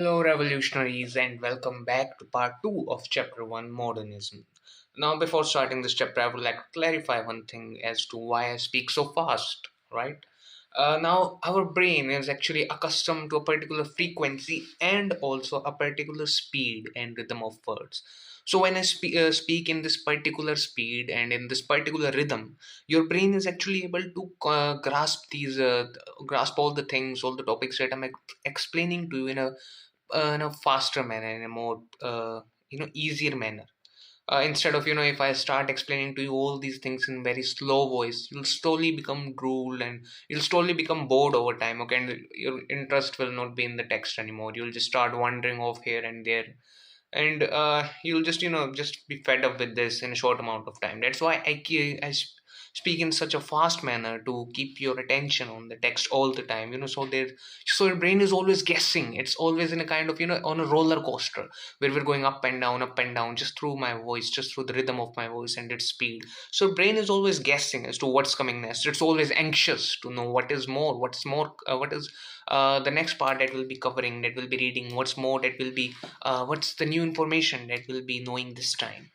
Hello, revolutionaries, and welcome back to part 2 of chapter 1 Modernism. Now, before starting this chapter, I would like to clarify one thing as to why I speak so fast, right? Now, our brain is actually accustomed to a particular frequency and also a particular speed and rhythm of words. So, when I speak in this particular speed and in this particular rhythm, your brain is actually able to grasp all the things, all the topics that I'm explaining to you in a faster manner, in a more easier manner. Instead of if I start explaining to you all these things in very slow voice, you'll slowly become drool and you'll slowly become bored over time. Okay, and your interest will not be in the text anymore. You'll just start wandering off here and there, and you'll just just be fed up with this in a short amount of time. That's why speak in such a fast manner to keep your attention on the text all the time, so your brain is always guessing. It's always in a kind of on a roller coaster where we're going up and down, just through my voice, just through the rhythm of my voice and its speed. So brain is always guessing as to what's coming next. It's always anxious to know what is the next part that we'll be covering, that we'll be reading, what's more that will be what's the new information that we'll be knowing this time.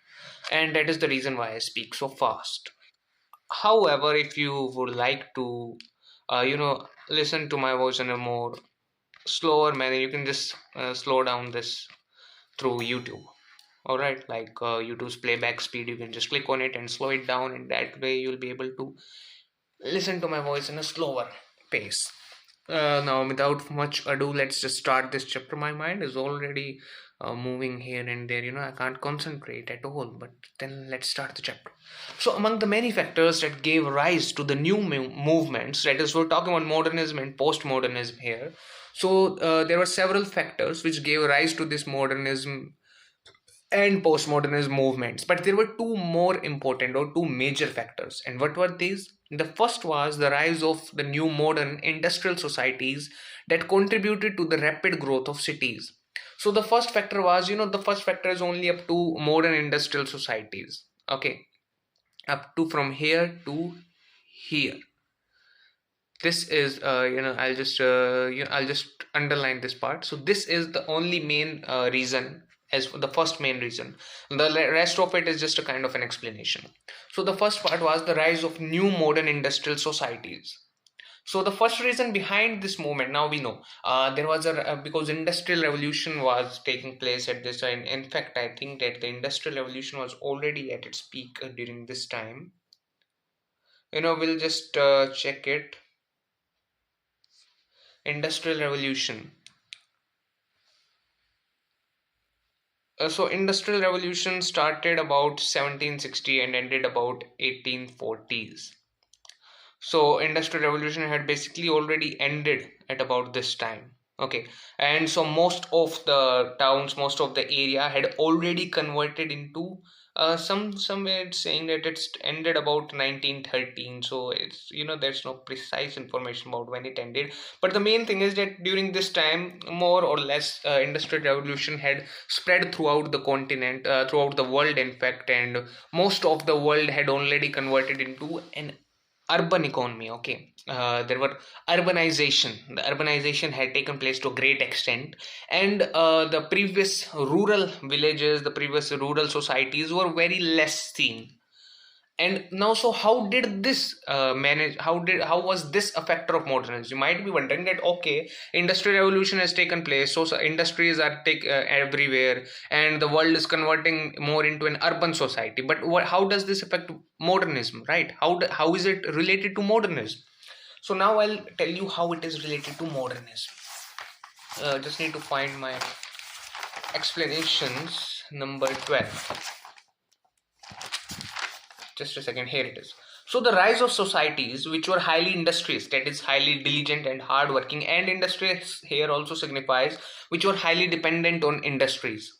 And that is the reason why I speak so fast. However, if you would like to listen to my voice in a more slower manner, you can just slow down this through YouTube. All right, like YouTube's playback speed, you can just click on it and slow it down, and that way you'll be able to listen to my voice in a slower pace. Now, without much ado, let's just start this chapter. My mind is already moving here and there. I can't concentrate at all. But then let's start the chapter. So, among the many factors that gave rise to the new movements, that is, we're talking about modernism and postmodernism here. So, there were several factors which gave rise to this modernism and postmodernist movements, but there were two more important or two major factors. And what were these? The first was the rise of the new modern industrial societies that contributed to the rapid growth of cities. So the first factor was, the first factor is only up to modern industrial societies. Okay, up to from here to here. This is I'll just underline this part. So this is the only main reason, as the first main reason. The rest of it is just a kind of an explanation. So the first part was the rise of new modern industrial societies. So the first reason behind this movement, now we know, there was because industrial revolution was taking place at this time. In fact, I think that the industrial revolution was already at its peak during this time. We'll just check it. Industrial revolution. So industrial revolution started about 1760 and ended about 1840s. So industrial revolution had basically already ended at about this time. Okay, and so most of the towns, most of the area had already converted into somewhere it's saying that it's ended about 1913. So it's there's no precise information about when it ended, but the main thing is that during this time, more or less, industrial revolution had spread throughout the continent, throughout the world, in fact, and most of the world had already converted into an urban economy. Okay, there were urbanization had taken place to a great extent, and the previous rural villages, the previous rural societies were very less seen. And now, so how did this manage? How was this a factor of modernism? You might be wondering that, okay, industrial revolution has taken place, so industries are everywhere, and the world is converting more into an urban society. But how does this affect modernism, right? How is it related to modernism? So now I'll tell you how it is related to modernism. Just need to find my explanations number 12. Just a second, here it is. So the rise of societies which were highly industrious, that is highly diligent and hardworking, and industrious here also signifies which were highly dependent on industries.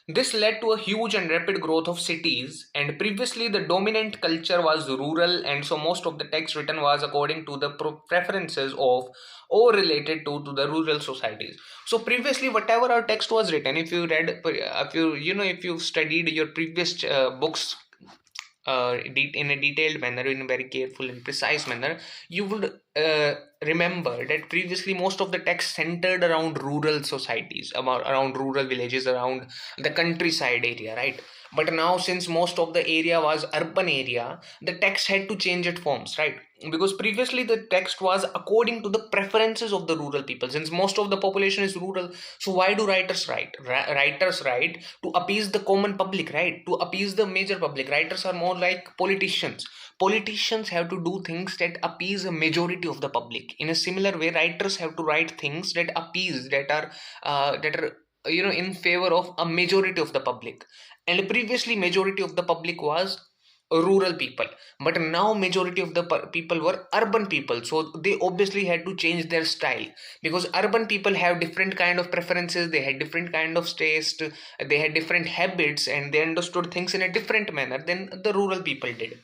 This led to a huge and rapid growth of cities, and previously the dominant culture was rural, and so most of the text written was according to the preferences of or related to the rural societies. So previously, whatever our text was written, if you read, if you've studied your previous books in a detailed manner, in a very careful and precise manner, you would remember that previously most of the text centered around rural societies, about around rural villages, around the countryside area, right? But now, since most of the area was urban area, the text had to change its forms, right? Because previously the text was according to the preferences of the rural people. Since most of the population is rural, so why do writers write? Writers write to appease the common public, right? To appease the major public. Writers are more like politicians. Politicians have to do things that appease a majority of the public. In a similar way, writers have to write things that appease, that are in favor of a majority of the public. And previously majority of the public was rural people, but now majority of the people were urban people, so they obviously had to change their style, because urban people have different kind of preferences, they had different kind of taste, they had different habits, and they understood things in a different manner than the rural people did.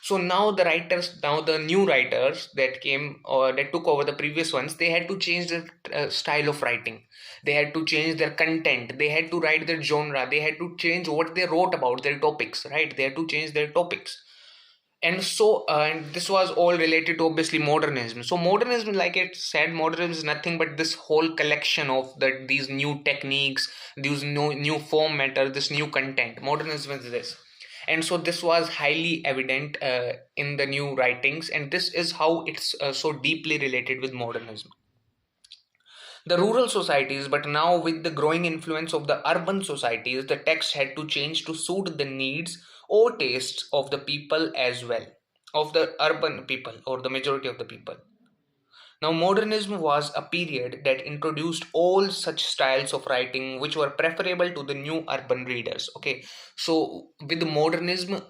So now the new writers that came or that took over the previous ones, they had to change their style of writing, they had to change their content, they had to write their genre, they had to change what they wrote about, their topics, right? They had to change their topics. And this was all related to obviously modernism. So modernism, like it said, modernism is nothing but this whole collection of these new techniques, these new form matter, this new content. Modernism is this. And so this was highly evident in the new writings, and this is how it's so deeply related with modernism. The rural societies, but now with the growing influence of the urban societies, the text had to change to suit the needs or tastes of the people as well, of the urban people or the majority of the people. Now, modernism was a period that introduced all such styles of writing which were preferable to the new urban readers. Okay, so with the modernism,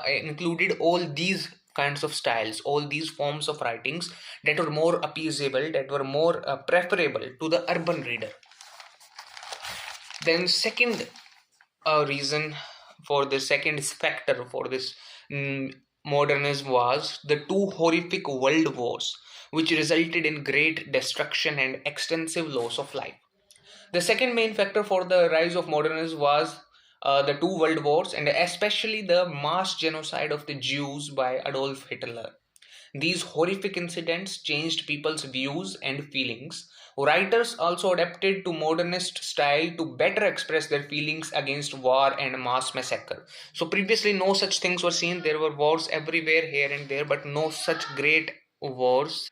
included all these kinds of styles, all these forms of writings that were more appeasable, that were more preferable to the urban reader. Then, second reason for the second factor for this modernism was the two horrific world wars, which resulted in great destruction and extensive loss of life. The second main factor for the rise of modernism was the two world wars, and especially the mass genocide of the Jews by Adolf Hitler. These horrific incidents changed people's views and feelings. Writers also adapted to modernist style to better express their feelings against war and mass massacre. So previously no such things were seen. There were wars everywhere, here and there, but no such great wars.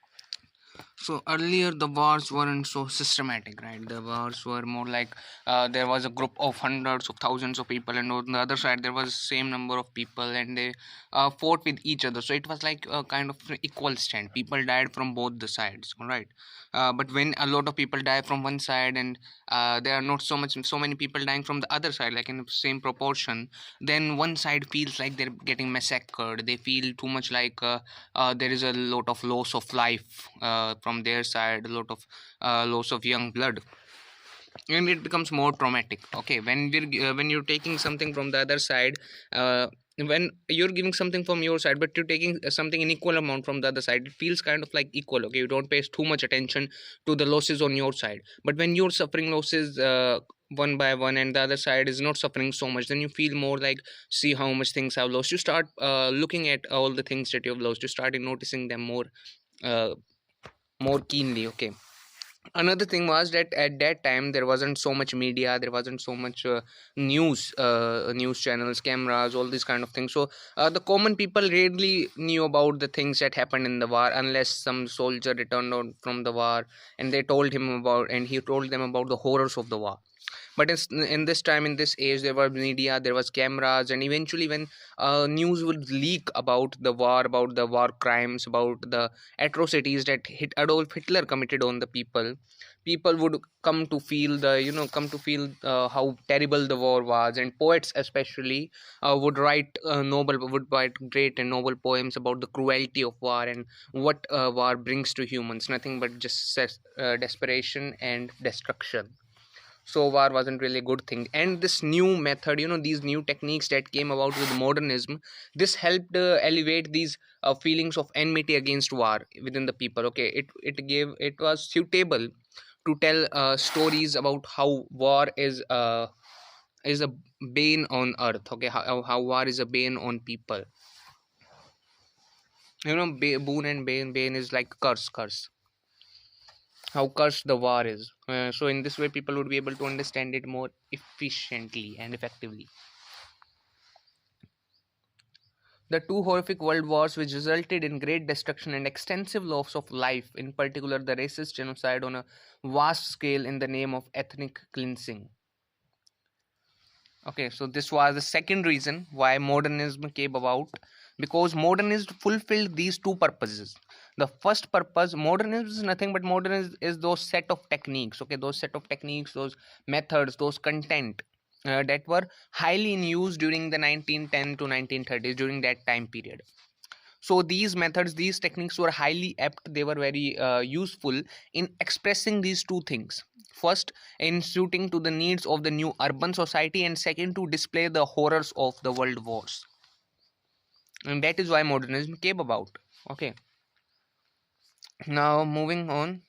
So earlier the wars weren't so systematic, right? The wars were more like there was a group of hundreds of thousands of people, and on the other side there was the same number of people, and they fought with each other. So it was like a kind of equal stand. People died from both the sides, all right? But when a lot of people die from one side, and there are not so many people dying from the other side, like in the same proportion, then one side feels like they're getting massacred. They feel too much like there is a lot of loss of life from their side, a lot of loss of young blood, and it becomes more traumatic. Okay, when you're taking something from the other side, when you're giving something from your side but you're taking something in equal amount from the other side, it feels kind of like equal. Okay, you don't pay too much attention to the losses on your side, but when you're suffering losses one by one and the other side is not suffering so much, then you feel more like, see how much things have lost. You start looking at all the things that you've lost, you start noticing them uh, more keenly. Okay, another thing was that at that time there wasn't so much media, there wasn't so much news channels, cameras, all these kind of things. So the common people rarely knew about the things that happened in the war, unless some soldier returned on from the war and they told him about, and he told them about the horrors of the war. But in this time, in this age, there was media, there was cameras, and eventually when news would leak about the war crimes, about the atrocities that Adolf Hitler committed on the people, people would come to feel how terrible the war was, and poets especially would write great and noble poems about the cruelty of war and what war brings to humans, nothing but just desperation and destruction. So war wasn't really a good thing, and this new method, these new techniques that came about with modernism, this helped elevate these feelings of enmity against war within the people. Okay, it was suitable to tell stories about how war is is a bane on earth. Okay, how war is a bane on people. Boon and bane is like curse. How cursed the war is. So in this way, people would be able to understand it more efficiently and effectively. The two horrific world wars, which resulted in great destruction and extensive loss of life, in particular the racist genocide on a vast scale in the name of ethnic cleansing. Okay, so this was the second reason why modernism came about, because modernism fulfilled these two purposes. The first purpose, modernism is nothing but modernism is those set of techniques, okay, those set of techniques, those methods, those content that were highly in use during the 1910 to 1930s, during that time period. So these methods, these techniques were highly apt, they were very useful in expressing these two things. First, in suiting to the needs of the new urban society, and second, to display the horrors of the world wars. And that is why modernism came about. Okay, now moving on.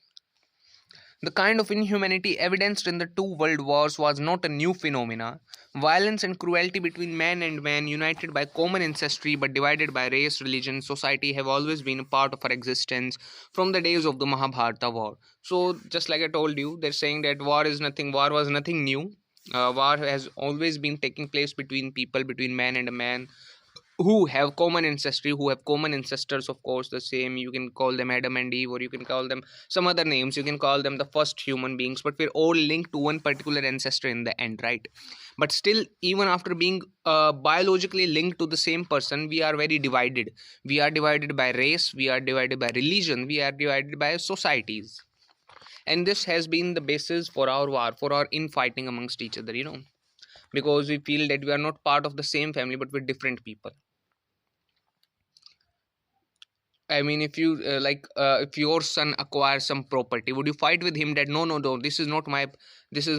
The kind of inhumanity evidenced in the two world wars was not a new phenomena. Violence and cruelty between man and man, united by common ancestry but divided by race, religion, society, have always been a part of our existence from the days of the Mahabharata war. So, just like I told you, they're saying that war was nothing new. War has always been taking place between people, between man and a man, who have common ancestry, who have common ancestors, of course, the same. You can call them Adam and Eve, or you can call them some other names. You can call them the first human beings, but we're all linked to one particular ancestor in the end, right? But still, even after being biologically linked to the same person, we are very divided. We are divided by race, we are divided by religion, we are divided by societies. And this has been the basis for our war, for our infighting amongst each other, because we feel that we are not part of the same family, but we're different people. I mean, if you if your son acquires some property, would you fight with him that no, this is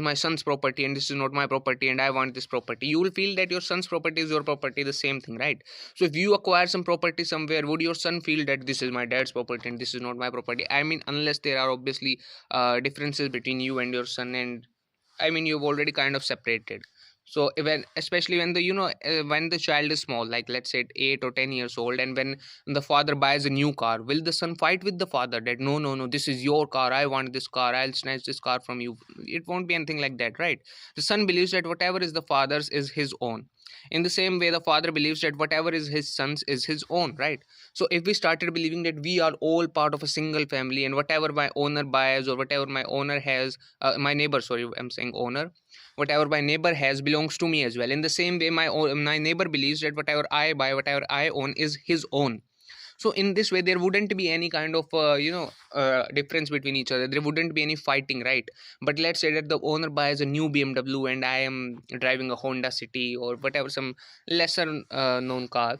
my son's property and this is not my property and I want this property? You will feel that your son's property is your property, the same thing, right? So if you acquire some property somewhere, would your son feel that this is my dad's property and this is not my property? I mean, unless there are obviously differences between you and your son, and I mean, you've already kind of separated. So when, especially when the when the child is small, like let's say at 8 or 10 years old, and when the father buys a new car, will the son fight with the father that no, this is your car, I want this car, I'll snatch this car from you? It won't be anything like that, right? The son believes that whatever is the father's is his own. In the same way, the father believes that whatever is his son's is his own, right? So if we started believing that we are all part of a single family, and whatever my owner buys or whatever my owner has, my neighbor, sorry, I'm saying owner, whatever my neighbor has belongs to me as well. In the same way, my neighbor believes that whatever I buy, whatever I own is his own. So in this way, there wouldn't be any kind of difference between each other, there wouldn't be any fighting, right? But let's say that the owner buys a new BMW and I am driving a Honda City or whatever, some lesser known car.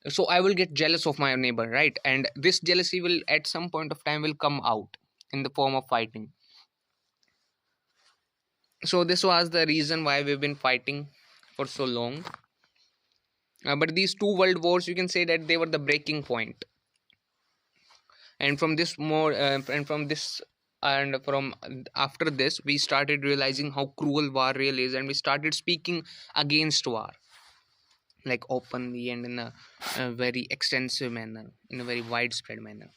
So I will get jealous of my neighbor, right? And this jealousy will at some point of time will come out in the form of fighting. So this was the reason why we've been fighting for so long. But these two world wars, you can say that they were the breaking point. And from this more and from this and from after this, we started realizing how cruel war really is, and we started speaking against war, like openly and in a very extensive manner, in a very widespread manner.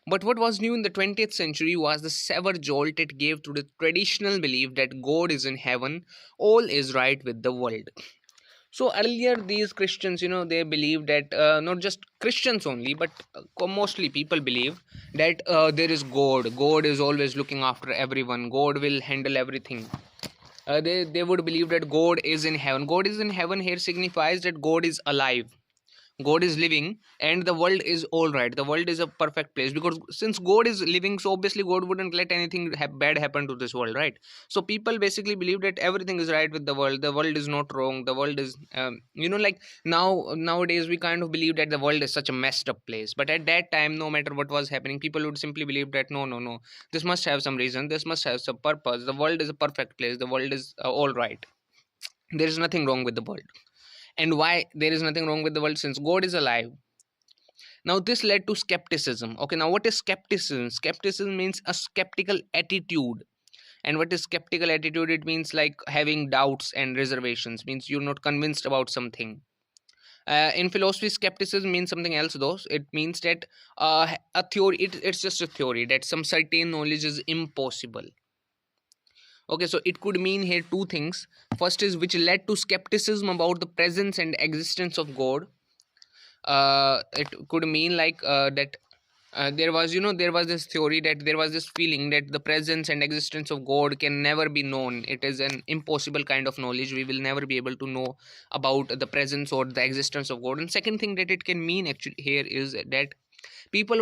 But what was new in the 20th century was the severe jolt it gave to the traditional belief that God is in heaven, all is right with the world. So earlier, these Christians, they believe that not just Christians only, but mostly people believe that there is God. God is always looking after everyone. God will handle everything. They would believe that God is in heaven. God is in heaven here signifies that God is alive, God is living, and the world is all right. The world is a perfect place, because since God is living, so obviously God wouldn't let anything bad happen to this world, right? So people basically believe that everything is right with the world. The world is not wrong. The world is, like nowadays we kind of believe that the world is such a messed up place. But at that time, no matter what was happening, people would simply believe that no, this must have some reason. This must have some purpose. The world is a perfect place. The world is all right. There is nothing wrong with the world. And why there is nothing wrong with the world? Since God is alive. Now this led to skepticism. Okay, now what is skepticism? Skepticism means a skeptical attitude. And what is skeptical attitude? It means like having doubts and reservations, means you're not convinced about something. In philosophy, skepticism means something else though. It means that a theory, it's just a theory that some certain knowledge is impossible. Okay, so it could mean here two things. First is which led to skepticism about the presence and existence of God. It could mean like that there was, there was this theory, that there was this feeling that the presence and existence of God can never be known. It is an impossible kind of knowledge. We will never be able to know about the presence or the existence of God. And second thing that it can mean actually here is that people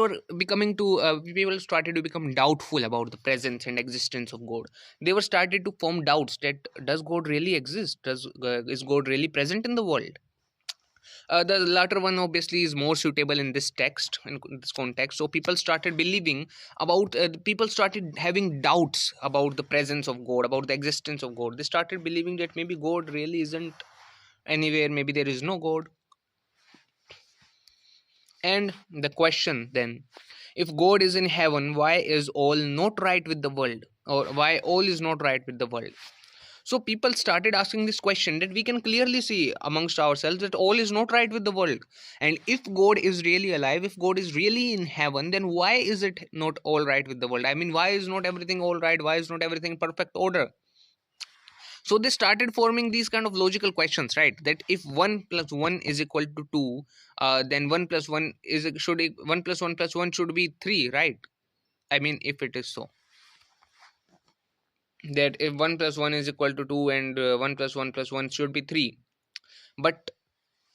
started to become doubtful about the presence and existence of God. They were started to form doubts that does God really exist? Is God really present in the world? The latter one obviously is more suitable in this text, in this context. So people started having doubts about the presence of God, about the existence of God. They started believing that maybe God really isn't anywhere, maybe there is no God. And the question then, if God is in heaven, why is all not right with the world, or why all is not right with the world? So people started asking this question, that we can clearly see amongst ourselves that all is not right with the world. And if God is really alive, if God is really in heaven, then why is it not all right with the world? I mean, why is not everything all right? Why is not everything in perfect order? So they started forming these kind of logical questions, right? That if 1 plus 1 is equal to 2, then 1 plus 1 is should 1 plus 1 plus 1 should be 3, right? I mean, if it is so, that if 1 plus 1 is equal to 2, and 1 plus 1 plus 1 should be 3. But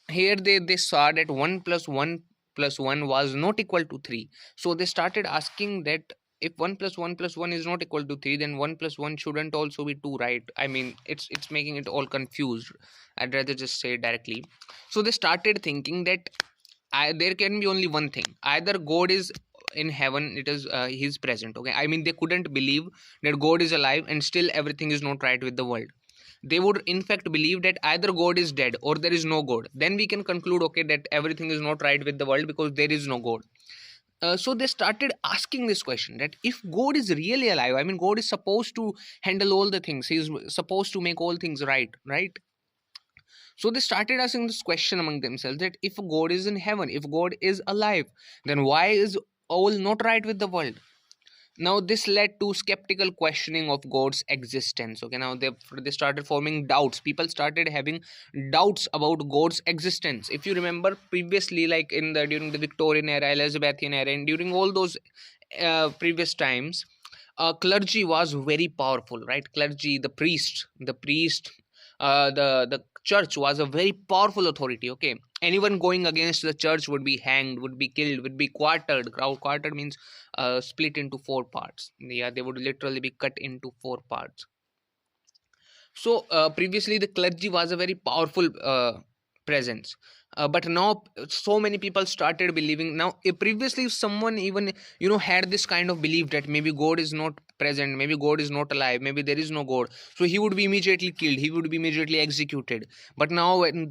here they saw that 1 plus 1 plus 1 was not equal to 3. So they started asking that if 1 plus 1 plus 1 is not equal to 3, then 1 plus 1 shouldn't also be 2, right? I mean, it's making it all confused. I'd rather just say it directly. So they started thinking that there can be only one thing: either God is in heaven, it is he's present. Okay, I mean, they couldn't believe that God is alive and still everything is not right with the world. They would in fact believe that either God is dead or there is no God. Then we can conclude, okay, that everything is not right with the world because there is no God. So they started asking this question, that if God is really alive, I mean, God is supposed to handle all the things, he's supposed to make all things right? So they started asking this question among themselves, that if God is in heaven, if God is alive, then why is all not right with the world? Now this led to skeptical questioning of God's existence. Okay, now they started forming doubts. People started having doubts about God's existence. If you remember previously, like during the Victorian era, Elizabethan era, and during all those previous times, clergy was very powerful, right? Clergy, the priest, the church was a very powerful authority. Okay, anyone going against the church would be hanged, would be killed, would be quartered. Quartered means split into four parts. Yeah, they would literally be cut into four parts. So previously the clergy was a very powerful presence. But now so many people started believing. Now previously, if someone even had this kind of belief that maybe God is not present, maybe God is not alive, maybe there is no God, so he would be immediately killed, he would be immediately executed. But now when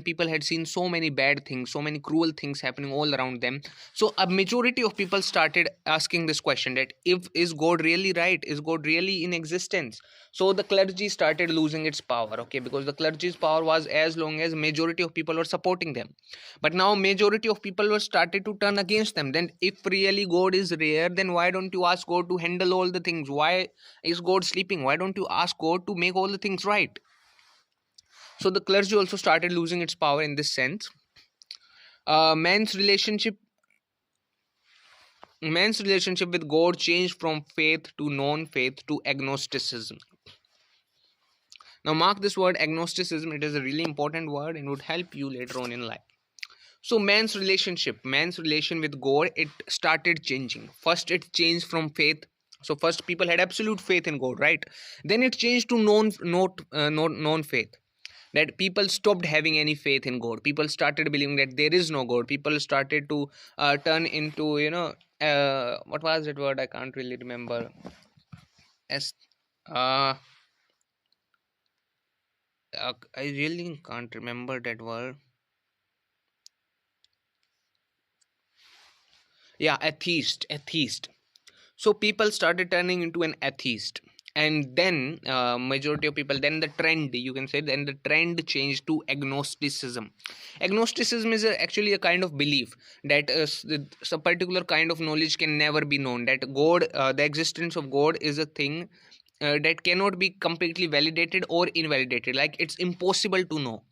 people had seen so many bad things, so many cruel things happening all around them, so a majority of people started asking this question, that if is God really right, is God really in existence? So the clergy started losing its power. Okay, because the clergy's power was as long as majority of people were supporting them. But now majority of people were started to turn against them. Then if really God is rare, then why don't you ask God to handle all the things? Why is God sleeping? Why don't you ask God to make all the things right? So the clergy also started losing its power in this sense. Man's relationship with God changed from faith to non-faith to agnosticism. Now, mark this word agnosticism. It is a really important word and would help you later on in life. So, man's relation with God, it started changing. First, it changed from faith. So, first people had absolute faith in God, right? Then it changed to non-faith. That people stopped having any faith in God. People started believing that there is no God. People started to turn into, what was that word? I can't really remember. As uh, I really can't remember that word. Yeah, atheist. So people started turning into an atheist, and then majority of people, then the trend, you can say, then the trend changed to agnosticism. Agnosticism is actually a kind of belief that a particular kind of knowledge can never be known, that god, the existence of god is a thing that cannot be completely validated or invalidated, like it's impossible to know.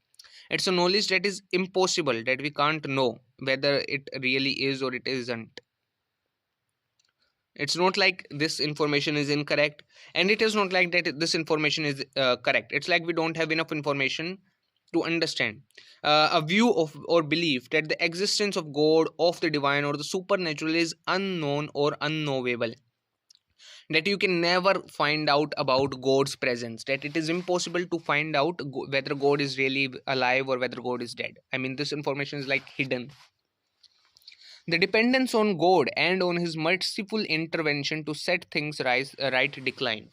It's a knowledge that is impossible, that we can't know whether it really is or it isn't. It's not like this information is incorrect, and it is not like that this information is correct. It's like we don't have enough information to understand. A view of or belief that the existence of god, of the divine or the supernatural is unknown or unknowable, that you can never find out about god's presence, that it is impossible to find out whether god is really alive or whether god is dead. I mean, this information is like hidden. The dependence on God and on His merciful intervention to set things right declined.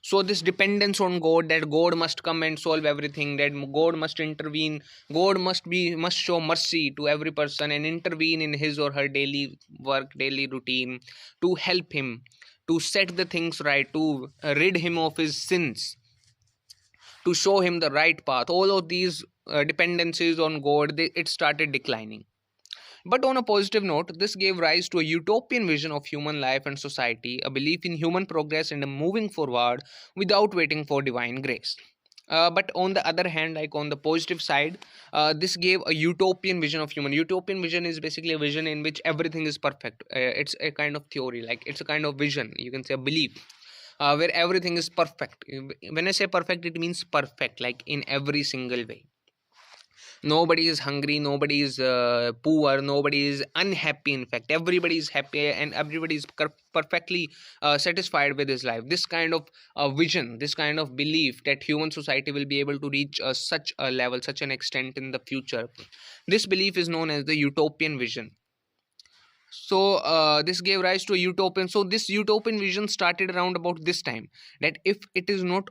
So this dependence on God, that God must come and solve everything, that God must intervene, God must show mercy to every person and intervene in his or her daily work, daily routine, to help him, to set the things right, to rid him of his sins, to show him the right path. All of these dependencies on God, it started declining. But on a positive note, this gave rise to a utopian vision of human life and society, a belief in human progress and a moving forward without waiting for divine grace. But on the other hand, like on the positive side, this gave a utopian vision of human. Utopian vision is basically a vision in which everything is perfect. It's a kind of theory, like it's a kind of vision, you can say a belief, where everything is perfect. When I say perfect, it means perfect, like in every single way. Nobody is hungry, nobody is poor, nobody is unhappy. In fact, everybody is happy and everybody is perfectly satisfied with his life. This kind of vision, this kind of belief that human society will be able to reach such a level, such an extent in the future, this belief is known as the utopian vision. So this gave rise to a utopian, so this utopian vision started around about this time, that if it is not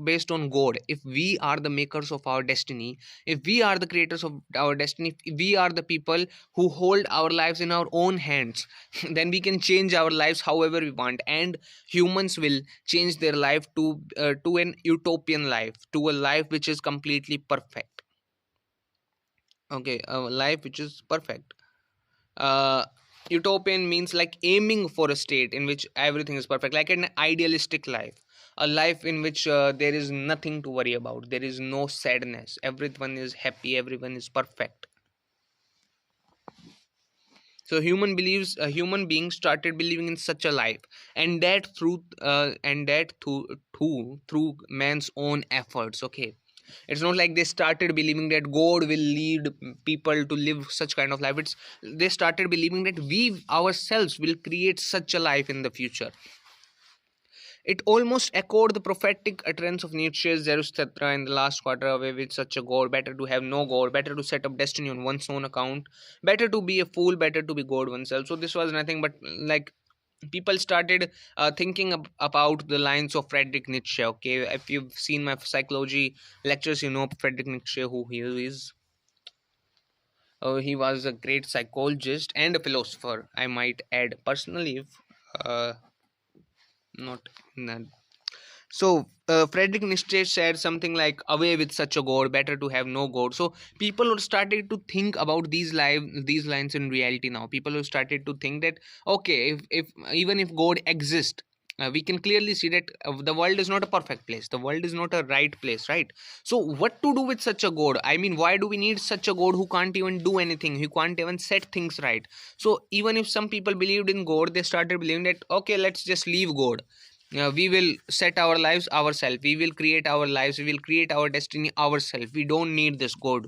based on god, if we are the makers of our destiny, if we are the creators of our destiny, if we are the people who hold our lives in our own hands, then we can change our lives however we want, and humans will change their life to an utopian life, to a life which is completely perfect. Okay, a life which is perfect. uh, Utopian means like aiming for a state in which everything is perfect, like an idealistic life, a life in which there is nothing to worry about, there is no sadness, everyone is happy, everyone is perfect. So human beings started believing in such a life, and that through man's own efforts. Okay, it's not like they started believing that god will lead people to live such kind of life. It's they started believing that we ourselves will create such a life in the future. It almost echoed the prophetic utterance of Nietzsche's Zarathustra in the last quarter. Away with such a god, better to have no god, better to set up destiny on one's own account, better to be a fool, better to be god oneself. So this was nothing but like people started thinking about the lines of Friedrich Nietzsche. Okay, if you've seen my psychology lectures, you know Friedrich Nietzsche, who he is. He was a great psychologist and a philosopher, I might add. Personally, if, not in that. So Friedrich Nietzsche said something like, "Away with such a god, better to have no god." So people were started to think about these lines in reality now. People have started to think that okay, if even if God exists, we can clearly see that the world is not a perfect place. The world is not a right place, right? So what to do with such a god? I mean, why do we need such a god who can't even do anything? Who can't even set things right? So even if some people believed in God, they started believing that okay, let's just leave God. We will set our lives ourselves, we will create our lives, we will create our destiny ourselves. We don't need this god,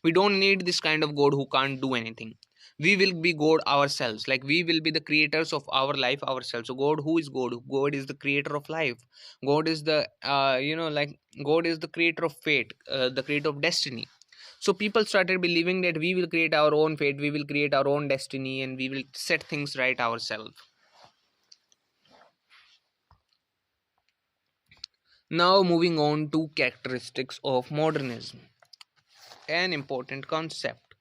we don't need this kind of god who can't do anything. We will be god ourselves, like we will be the creators of our life ourselves. So god, who is god? God is the creator of life. God is the like god is the creator of fate, the creator of destiny. So people started believing that we will create our own fate, we will create our own destiny, and we will set things right ourselves. Now, moving on to characteristics of modernism, an important concept.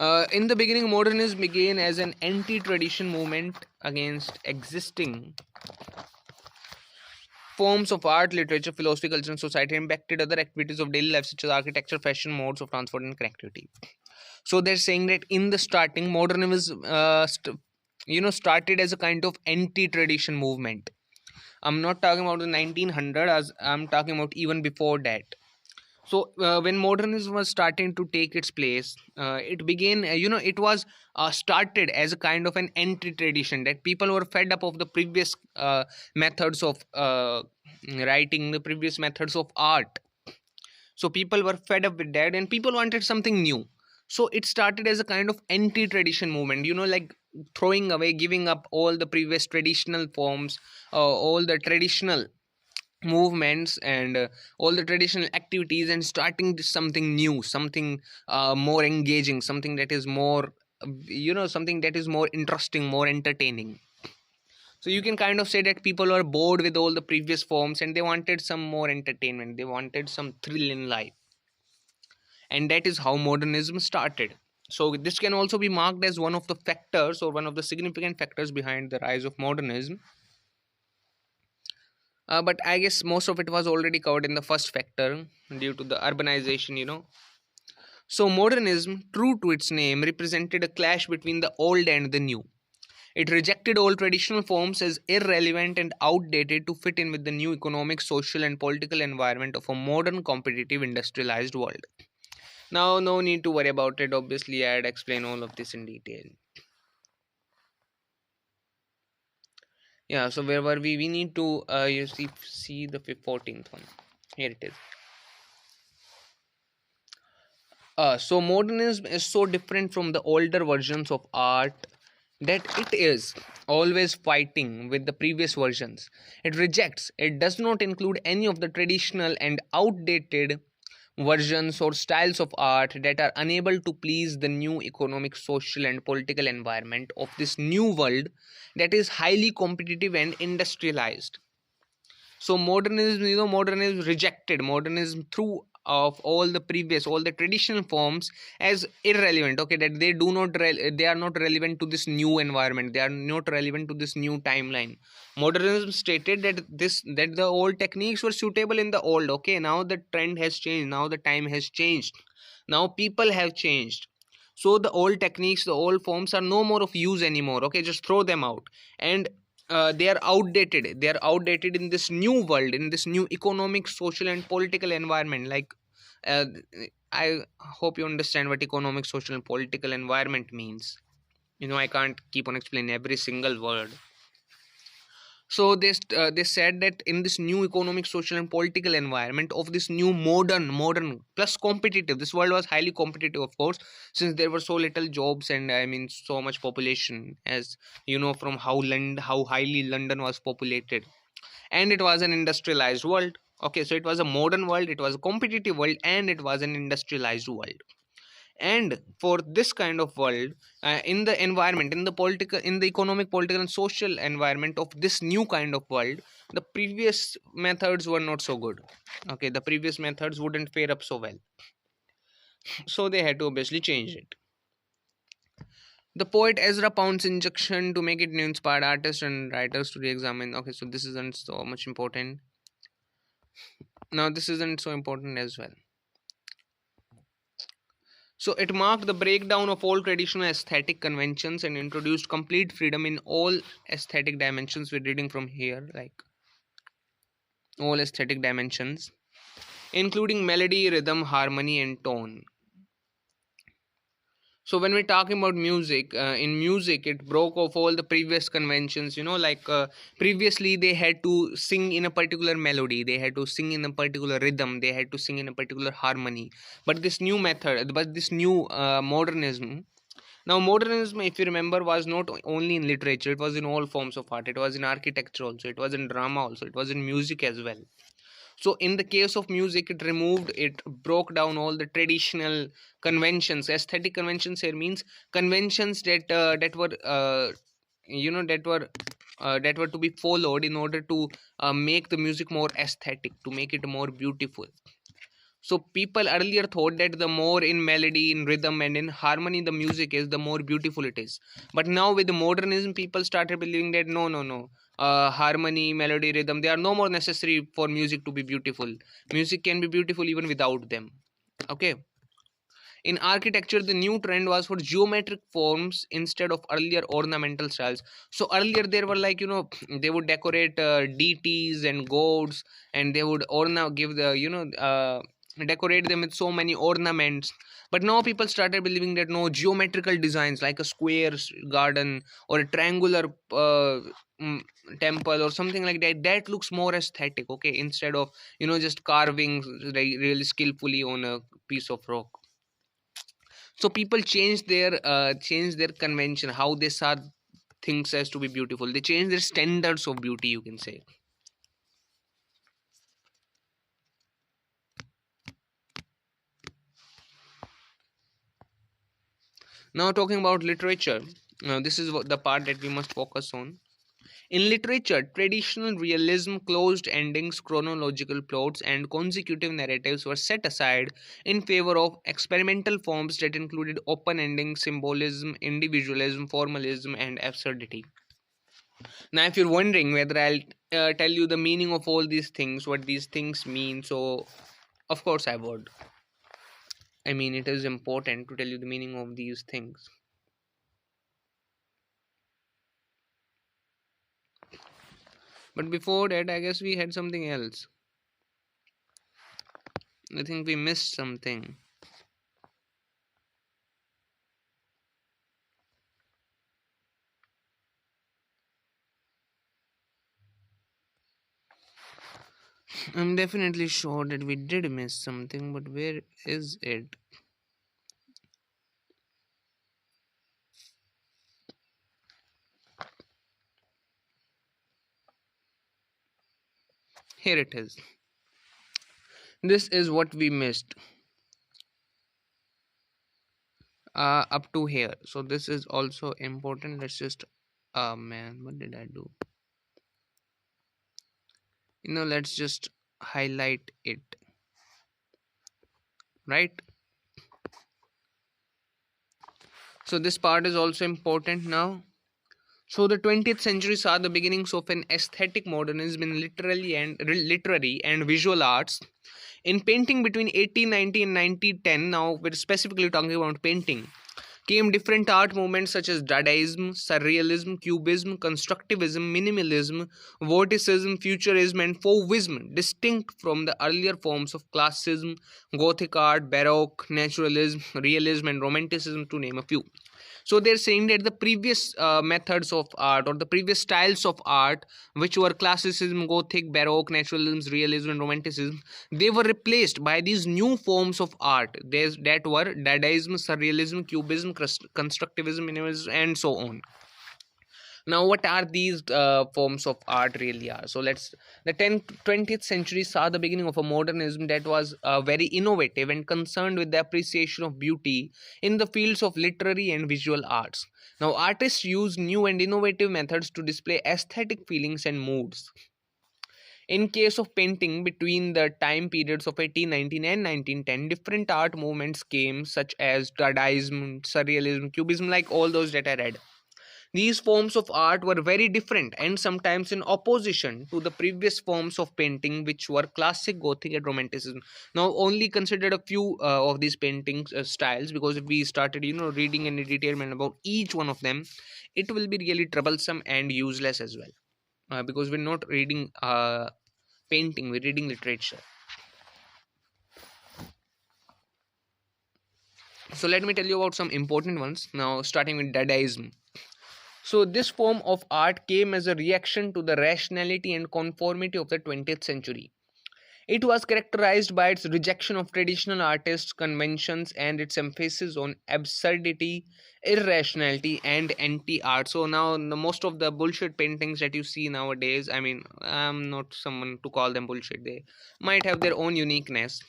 In the beginning, modernism began as an anti-tradition movement against existing forms of art, literature, philosophy, culture, and society, and impacted other activities of daily life such as architecture, fashion, modes of transport, and connectivity. So they're saying that in the starting, modernism, started as a kind of anti-tradition movement. I'm not talking about the 1900, as I'm talking about even before that. So when modernism was starting to take its place, it began, it was started as a kind of an anti-tradition, that people were fed up of the previous methods of writing, the previous methods of art. So people were fed up with that and people wanted something new. So it started as a kind of anti-tradition movement, like throwing away, giving up all the previous traditional forms, all the traditional movements, and all the traditional activities, and starting something new, something more engaging, something that is more, something that is more interesting, more entertaining. So you can kind of say that people were bored with all the previous forms and they wanted some more entertainment, they wanted some thrill in life. And that is how modernism started. So this can also be marked as one of the factors, or one of the significant factors behind the rise of modernism. But I guess most of it was already covered in the first factor, due to the urbanization. So modernism, true to its name, represented a clash between the old and the new. It rejected all traditional forms as irrelevant and outdated to fit in with the new economic, social, and political environment of a modern, competitive, industrialized world. Now, no need to worry about it. Obviously, I'd explain all of this in detail. Yeah, so where were we? We need to you see the 14th one. Here it is. So modernism is so different from the older versions of art that it is always fighting with the previous versions. It rejects, it does not include any of the traditional and outdated versions or styles of art that are unable to please the new economic, social, and political environment of this new world that is highly competitive and industrialized. So modernism, modernism rejected, modernism through of all the previous, all the traditional forms as irrelevant. Okay, that they do not they are not relevant to this new environment, they are not relevant to this new timeline. Modernism stated that the old techniques were suitable in the old. Okay, now the trend has changed, now the time has changed, now people have changed. So the old techniques, the old forms are no more of use anymore. Okay, just throw them out. And they are outdated, they are outdated in this new world, in this new economic, social, and political environment. Like uh, I hope you understand what economic, social, and political environment means. I can't keep on explaining every single word. So they said that in this new economic, social, and political environment of this new modern plus competitive, this world was highly competitive, of course, since there were so little jobs, and I mean so much population, as you know, from how highly London was populated. And it was an industrialized world. Okay, so it was a modern world, it was a competitive world, and it was an industrialized world. And for this kind of world, in the environment, in the political, in the economic, political, and social environment of this new kind of world, the previous methods were not so good. Okay, the previous methods wouldn't fare up so well, so they had to obviously change it. The poet Ezra Pound's injunction to make it new inspired artists and writers to re-examine. Okay, so this isn't so much important. Now this isn't so important as well. So it marked the breakdown of all traditional aesthetic conventions and introduced complete freedom in all aesthetic dimensions. We're reading from here, like all aesthetic dimensions, including melody, rhythm, harmony, and tone. So when we're talking about music, in music, it broke off all the previous conventions. Like previously they had to sing in a particular melody, they had to sing in a particular rhythm, they had to sing in a particular harmony. But this new modernism. Now, modernism, if you remember, was not only in literature, it was in all forms of art. It was in architecture also, it was in drama also, it was in music as well. So, in the case of music, it broke down all the traditional conventions. Aesthetic conventions here means conventions that were to be followed in order to make the music more aesthetic, to make it more beautiful. So people earlier thought that the more in melody, in rhythm, and in harmony the music is, the more beautiful it is. But now with the modernism, people started believing that no, no, no. Harmony, melody, rhythm, they are no more necessary for music to be beautiful. Music can be beautiful even without them. Okay. In architecture, the new trend was for geometric forms instead of earlier ornamental styles. So earlier there were like, they would decorate deities and gods, and they would give the, decorate them with so many ornaments. But now people started believing that no, geometrical designs like a square garden or a triangular mm, temple or something like that, that looks more aesthetic. Okay, instead of just carving really skillfully on a piece of rock. So people change their convention, how they saw things as to be beautiful. They change their standards of beauty, you can say. Now talking about literature, now this is the part that we must focus on. In literature, traditional realism, closed endings, chronological plots, and consecutive narratives were set aside in favor of experimental forms that included open endings, symbolism, individualism, formalism, and absurdity. Now, if you're wondering whether I'll tell you the meaning of all these things, what these things mean, so of course I would. I mean, it is important to tell you the meaning of these things. But before that, I guess we had something else. I think we missed something. I'm definitely sure that we did miss something, but where is it? Here it is. This is what we missed up to here. So this is also important. Let's just, man, what did I do? Let's just highlight it, right? So this part is also important now. So the 20th century saw the beginnings of an aesthetic modernism in literary and visual arts. In painting between 1890 and 1910, now we're specifically talking about painting, came different art movements such as Dadaism, Surrealism, Cubism, Constructivism, Minimalism, Vorticism, Futurism, and Fauvism, distinct from the earlier forms of Classicism, Gothic art, Baroque, Naturalism, Realism, and Romanticism, to name a few. So they're saying that the previous methods of art, or the previous styles of art, which were Classicism, Gothic, Baroque, Naturalism, Realism, and Romanticism, they were replaced by these new forms of art. That were Dadaism, Surrealism, Cubism, Constructivism, Minimalism, and so on. Now what are these forms of art really are? So let's the 20th century saw the beginning of a modernism that was very innovative and concerned with the appreciation of beauty in the fields of literary and visual arts. Now artists use new and innovative methods to display aesthetic feelings and moods. In case of painting, between the time periods of 1819 and 1910, different art movements came, such as Dadaism, Surrealism, Cubism, like all those that I read. These forms of art were very different and sometimes in opposition to the previous forms of painting, which were classic, Gothic, and Romanticism. Now, only considered a few of these paintings styles, because if we started, reading in detail about each one of them, it will be really troublesome and useless as well. Because we're not reading painting, we're reading literature. So let me tell you about some important ones. Now, starting with Dadaism. So, this form of art came as a reaction to the rationality and conformity of the 20th century. It was characterized by its rejection of traditional artists' conventions and its emphasis on absurdity, irrationality, and anti art. So, now the most of the bullshit paintings that you see nowadays, I mean, I'm not someone to call them bullshit, they might have their own uniqueness,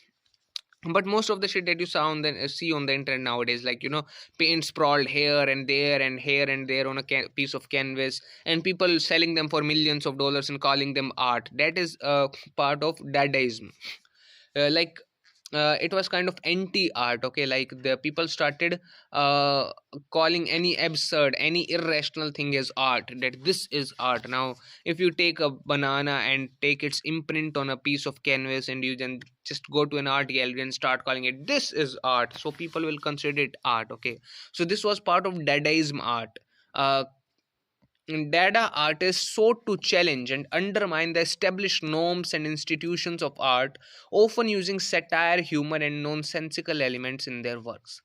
but most of the shit that you see on the internet nowadays, like paint sprawled here and there on a piece of canvas, and people selling them for millions of dollars and calling them art, that is part of Dadaism. Like it was kind of anti art. Okay, like the people started uh, calling any absurd, any irrational thing as art, that this is art. Now if you take a banana and take its imprint on a piece of canvas, and you then just go to an art gallery and start calling it this is art, so people will consider it art. Okay, so this was part of Dadaism art. uh, Dada artists sought to challenge and undermine the established norms and institutions of art, often using satire, humor, and nonsensical elements in their works.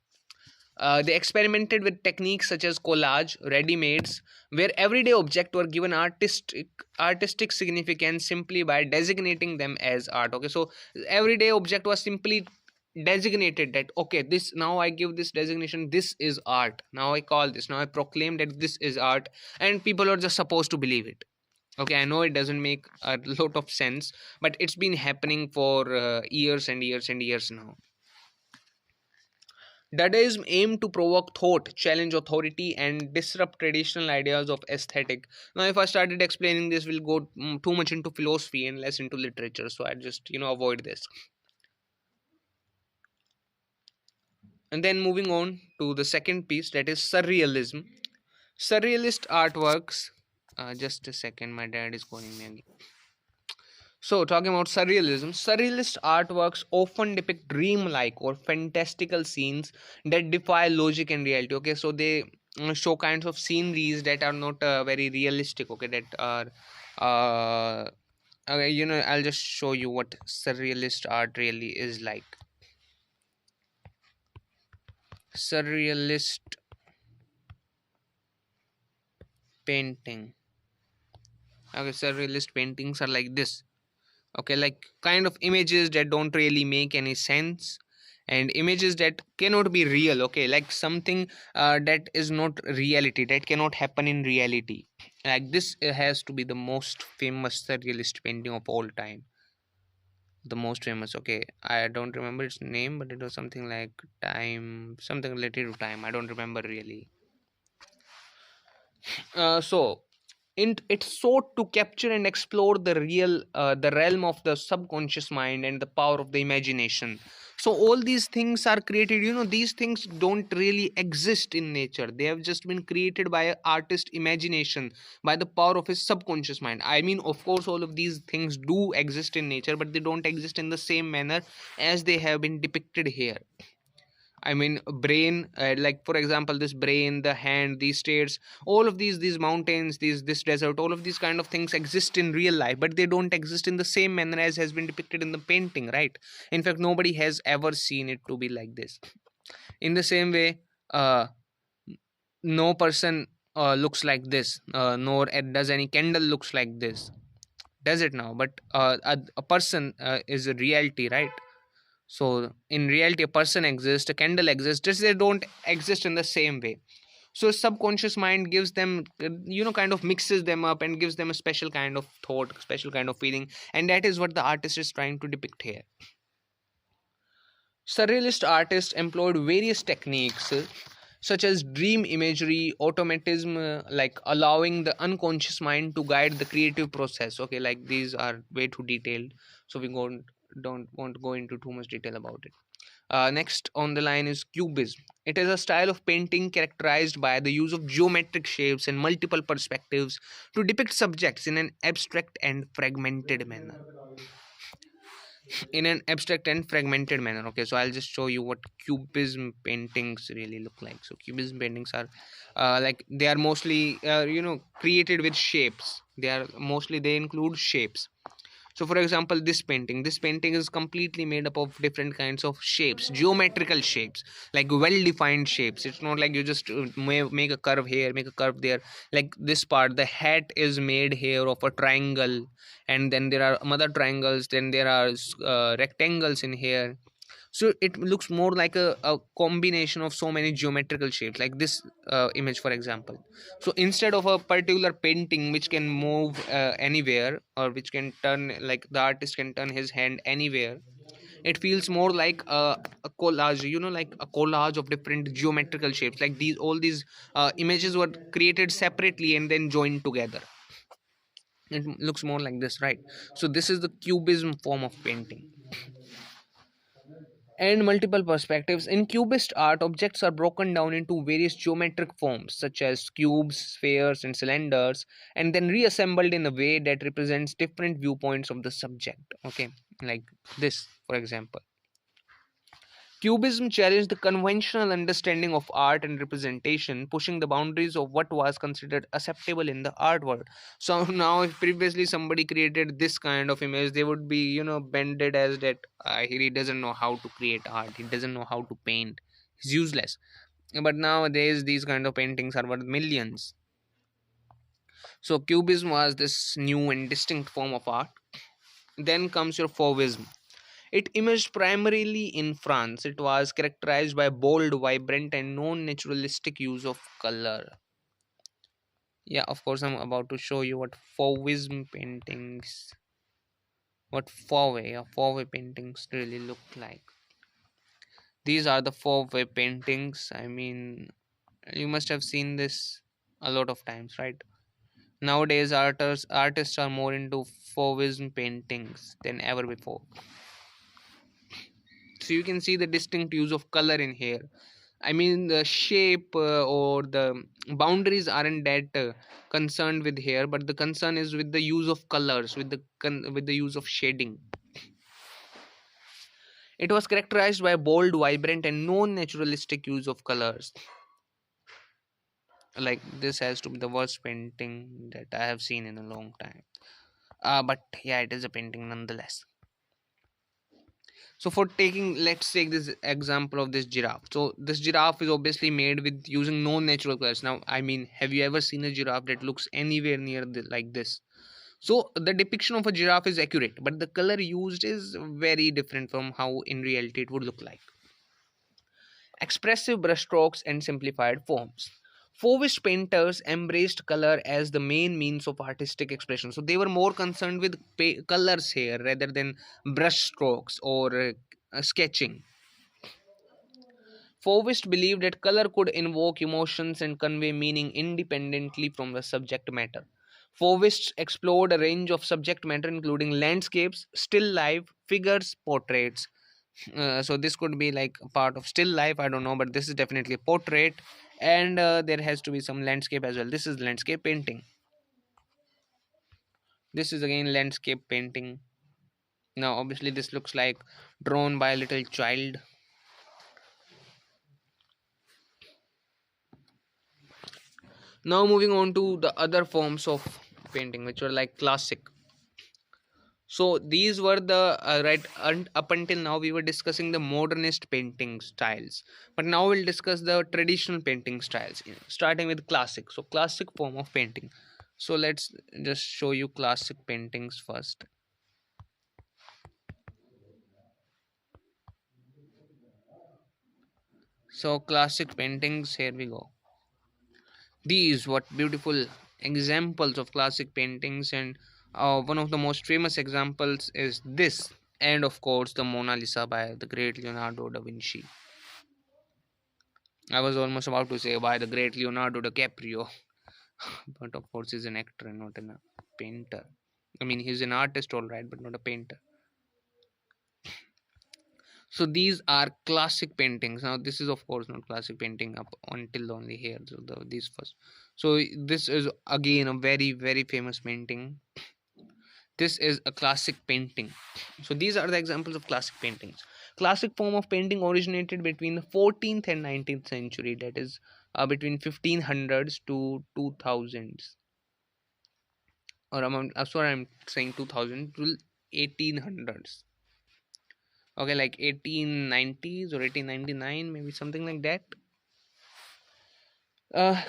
They experimented with techniques such as collage, ready-mades, where everyday objects were given artistic significance simply by designating them as art. Okay, so everyday object was simply designated that, okay, this, now I give this designation, this is art. Now I call this, now I proclaim that this is art, and people are just supposed to believe it. Okay, I know it doesn't make a lot of sense, but it's been happening for years and years and years now. Dadaism aimed to provoke thought, challenge authority, and disrupt traditional ideas of aesthetic. Now, if I started explaining this, we'll go too much into philosophy and less into literature, so I just avoid this. And then moving on to the second piece, that is surrealism. Surrealist artworks. Just a second, my dad is calling me again. So, talking about surrealism, surrealist artworks often depict dreamlike or fantastical scenes that defy logic and reality. Okay, so they show kinds of sceneries that are not very realistic. Okay, that are, okay, I'll just show you what surrealist art really is like. Surrealist painting. Okay, surrealist paintings are like this. Okay, like kind of images that don't really make any sense, and images that cannot be real. Okay, like something that is not reality, that cannot happen in reality. Like this has to be the most famous surrealist painting of all time. The most famous. Okay, I don't remember its name, but it was something like time, something related to time. I don't remember really. So it sought to capture and explore the realm of the subconscious mind and the power of the imagination. So all these things are created, these things don't really exist in nature. They have just been created by an artist imagination, by the power of his subconscious mind. I mean, of course, all of these things do exist in nature, but they don't exist in the same manner as they have been depicted here. I mean, brain, like for example, this brain, the hand, these states, all of these mountains, this desert, all of these kind of things exist in real life, but they don't exist in the same manner as has been depicted in the painting, right? In fact, nobody has ever seen it to be like this. In the same way, no person looks like this, nor does any candle looks like this, does it now? But a person is a reality, right? So in reality, a person exists, a candle exists, just they don't exist in the same way. So subconscious mind gives them, kind of mixes them up and gives them a special kind of thought, special kind of feeling, and that is what the artist is trying to depict here. Surrealist artists employed various techniques, such as dream imagery, automatism, like allowing the unconscious mind to guide the creative process. Okay, like these are way too detailed, so we don't want to go into too much detail about it. Next on the line is cubism. It is a style of painting characterized by the use of geometric shapes and multiple perspectives to depict subjects in an abstract and fragmented manner. Okay, so I'll just show you what cubism paintings really look like. So cubism paintings are like they are mostly created with shapes. They include shapes. So for example, this painting is completely made up of different kinds of shapes, geometrical shapes, like well defined shapes. It's not like you just make a curve here, make a curve there. Like this part, the hat is made here of a triangle, and then there are other triangles, then there are rectangles in here. So it looks more like a combination of so many geometrical shapes, like this image for example. So instead of a particular painting which can move anywhere, or which can turn, like the artist can turn his hand anywhere, it feels more like a collage, like a collage of different geometrical shapes. Like these, all these images were created separately and then joined together. It looks more like this, right? So this is the cubism form of painting. and multiple perspectives. In Cubist art, objects are broken down into various geometric forms, such as cubes, spheres, and cylinders, and then reassembled in a way that represents different viewpoints of the subject. Okay, like this, for example. Cubism challenged the conventional understanding of art and representation, pushing the boundaries of what was considered acceptable in the art world. So now, if previously somebody created this kind of image, they would be, bended as that he doesn't know how to create art, he doesn't know how to paint, he's useless. But nowadays, these kind of paintings are worth millions. So Cubism was this new and distinct form of art. Then comes your Fauvism. It emerged primarily in France. It was characterized by bold, vibrant, and non naturalistic use of color. Yeah, of course, I'm about to show you what Fauvism paintings, what Fauve paintings really look like. These are the Fauve paintings. I mean, you must have seen this a lot of times, right? Nowadays, artists are more into Fauvism paintings than ever before. So you can see the distinct use of color in here. I mean, the shape or the boundaries aren't that concerned with here, but the concern is with the use of colors, with with the use of shading. It was characterized by bold, vibrant, and non-naturalistic use of colors. Like this has to be the worst painting that I have seen in a long time. But yeah, it is a painting nonetheless. So for taking, let's take this example of this giraffe. So this giraffe is obviously made with using no natural colors. Now, I mean, have you ever seen a giraffe that looks anywhere near like this? So the depiction of a giraffe is accurate, but the color used is very different from how in reality it would look like. Expressive brushstrokes and simplified forms. Fauvist painters embraced color as the main means of artistic expression. So they were more concerned with colors here rather than brushstrokes or sketching. Fauvist believed that color could invoke emotions and convey meaning independently from the subject matter. Fauvists explored a range of subject matter including landscapes, still life, figures, portraits. So this could be like a part of still life, I don't know, but this is definitely a portrait, and there has to be some landscape as well. This is landscape painting. This is again landscape painting. Now obviously this looks like drawn by a little child. Now moving on to the other forms of painting which were like classic. So these were the right, and up until now we were discussing the modernist painting styles, but now we'll discuss the traditional painting styles, starting with classic. So classic form of painting. So let's just show you classic paintings first. So classic paintings, here we go. These what beautiful examples of classic paintings, and one of the most famous examples is this, and of course the Mona Lisa by the great Leonardo da Vinci. I was almost about to say by the great Leonardo DiCaprio, but of course he's an actor and not a painter. I mean, he's an artist, all right, but not a painter. So these are classic paintings. Now this is of course not classic painting up until only here. So these first. So this is again a very famous painting. This is a classic painting. So these are the examples of classic paintings. Classic form of painting originated between the 14th and 19th century, that is between 1500s to 2000s, or I'm sorry, I'm saying 2000 to 1800s. Okay, like 1890s or 1899, maybe something like that.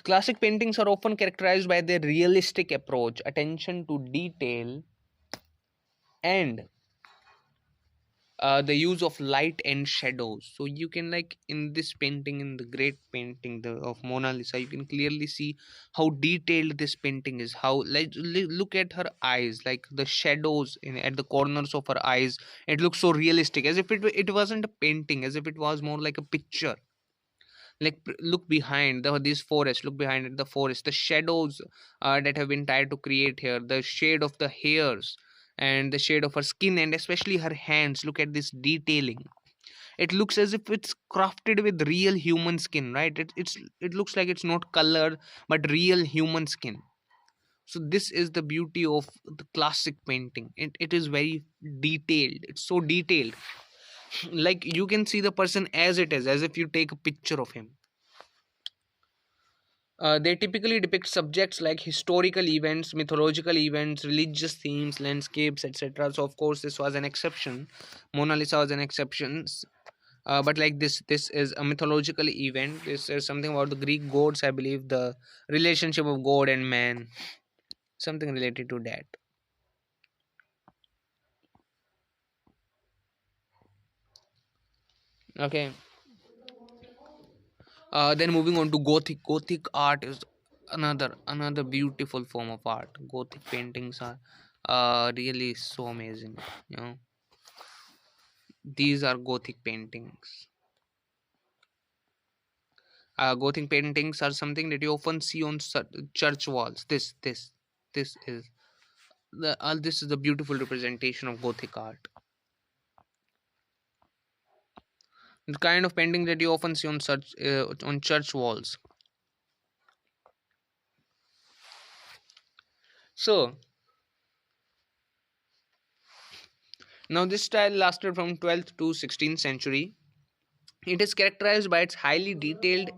Classic paintings are often characterized by their realistic approach, attention to detail, and the use of light and shadows. So you can, like in this painting, in the great painting of Mona Lisa, you can clearly see how detailed this painting is. How, like, look at her eyes, like the shadows at the corners of her eyes. It looks so realistic, as if it wasn't a painting, as if it was more like a picture. Like look behind this forest, look behind it, the forest, the shadows that have been tried to create here, the shade of the hairs and the shade of her skin, and especially her hands. Look at this detailing. It looks as if it's crafted with real human skin, right? It looks like it's not colored, but real human skin. So this is the beauty of the classic painting. It is very detailed. It's so detailed. Like you can see the person as it is, as if you take a picture of him. They typically depict subjects like historical events, mythological events, religious themes, landscapes, etc. So, of course, this was an exception. Mona Lisa was an exception. But like this is a mythological event. This is something about the Greek gods, I believe, the relationship of God and man, something related to that. Okay. Then moving on to Gothic. Gothic art is another beautiful form of art. Gothic paintings are really so amazing. You know, these are Gothic paintings. Gothic paintings are something that you often see on church walls. This is this is the beautiful representation of Gothic art. The kind of painting that you often see on church walls. So now this style lasted from 12th to 16th century. It is characterized by its highly detailed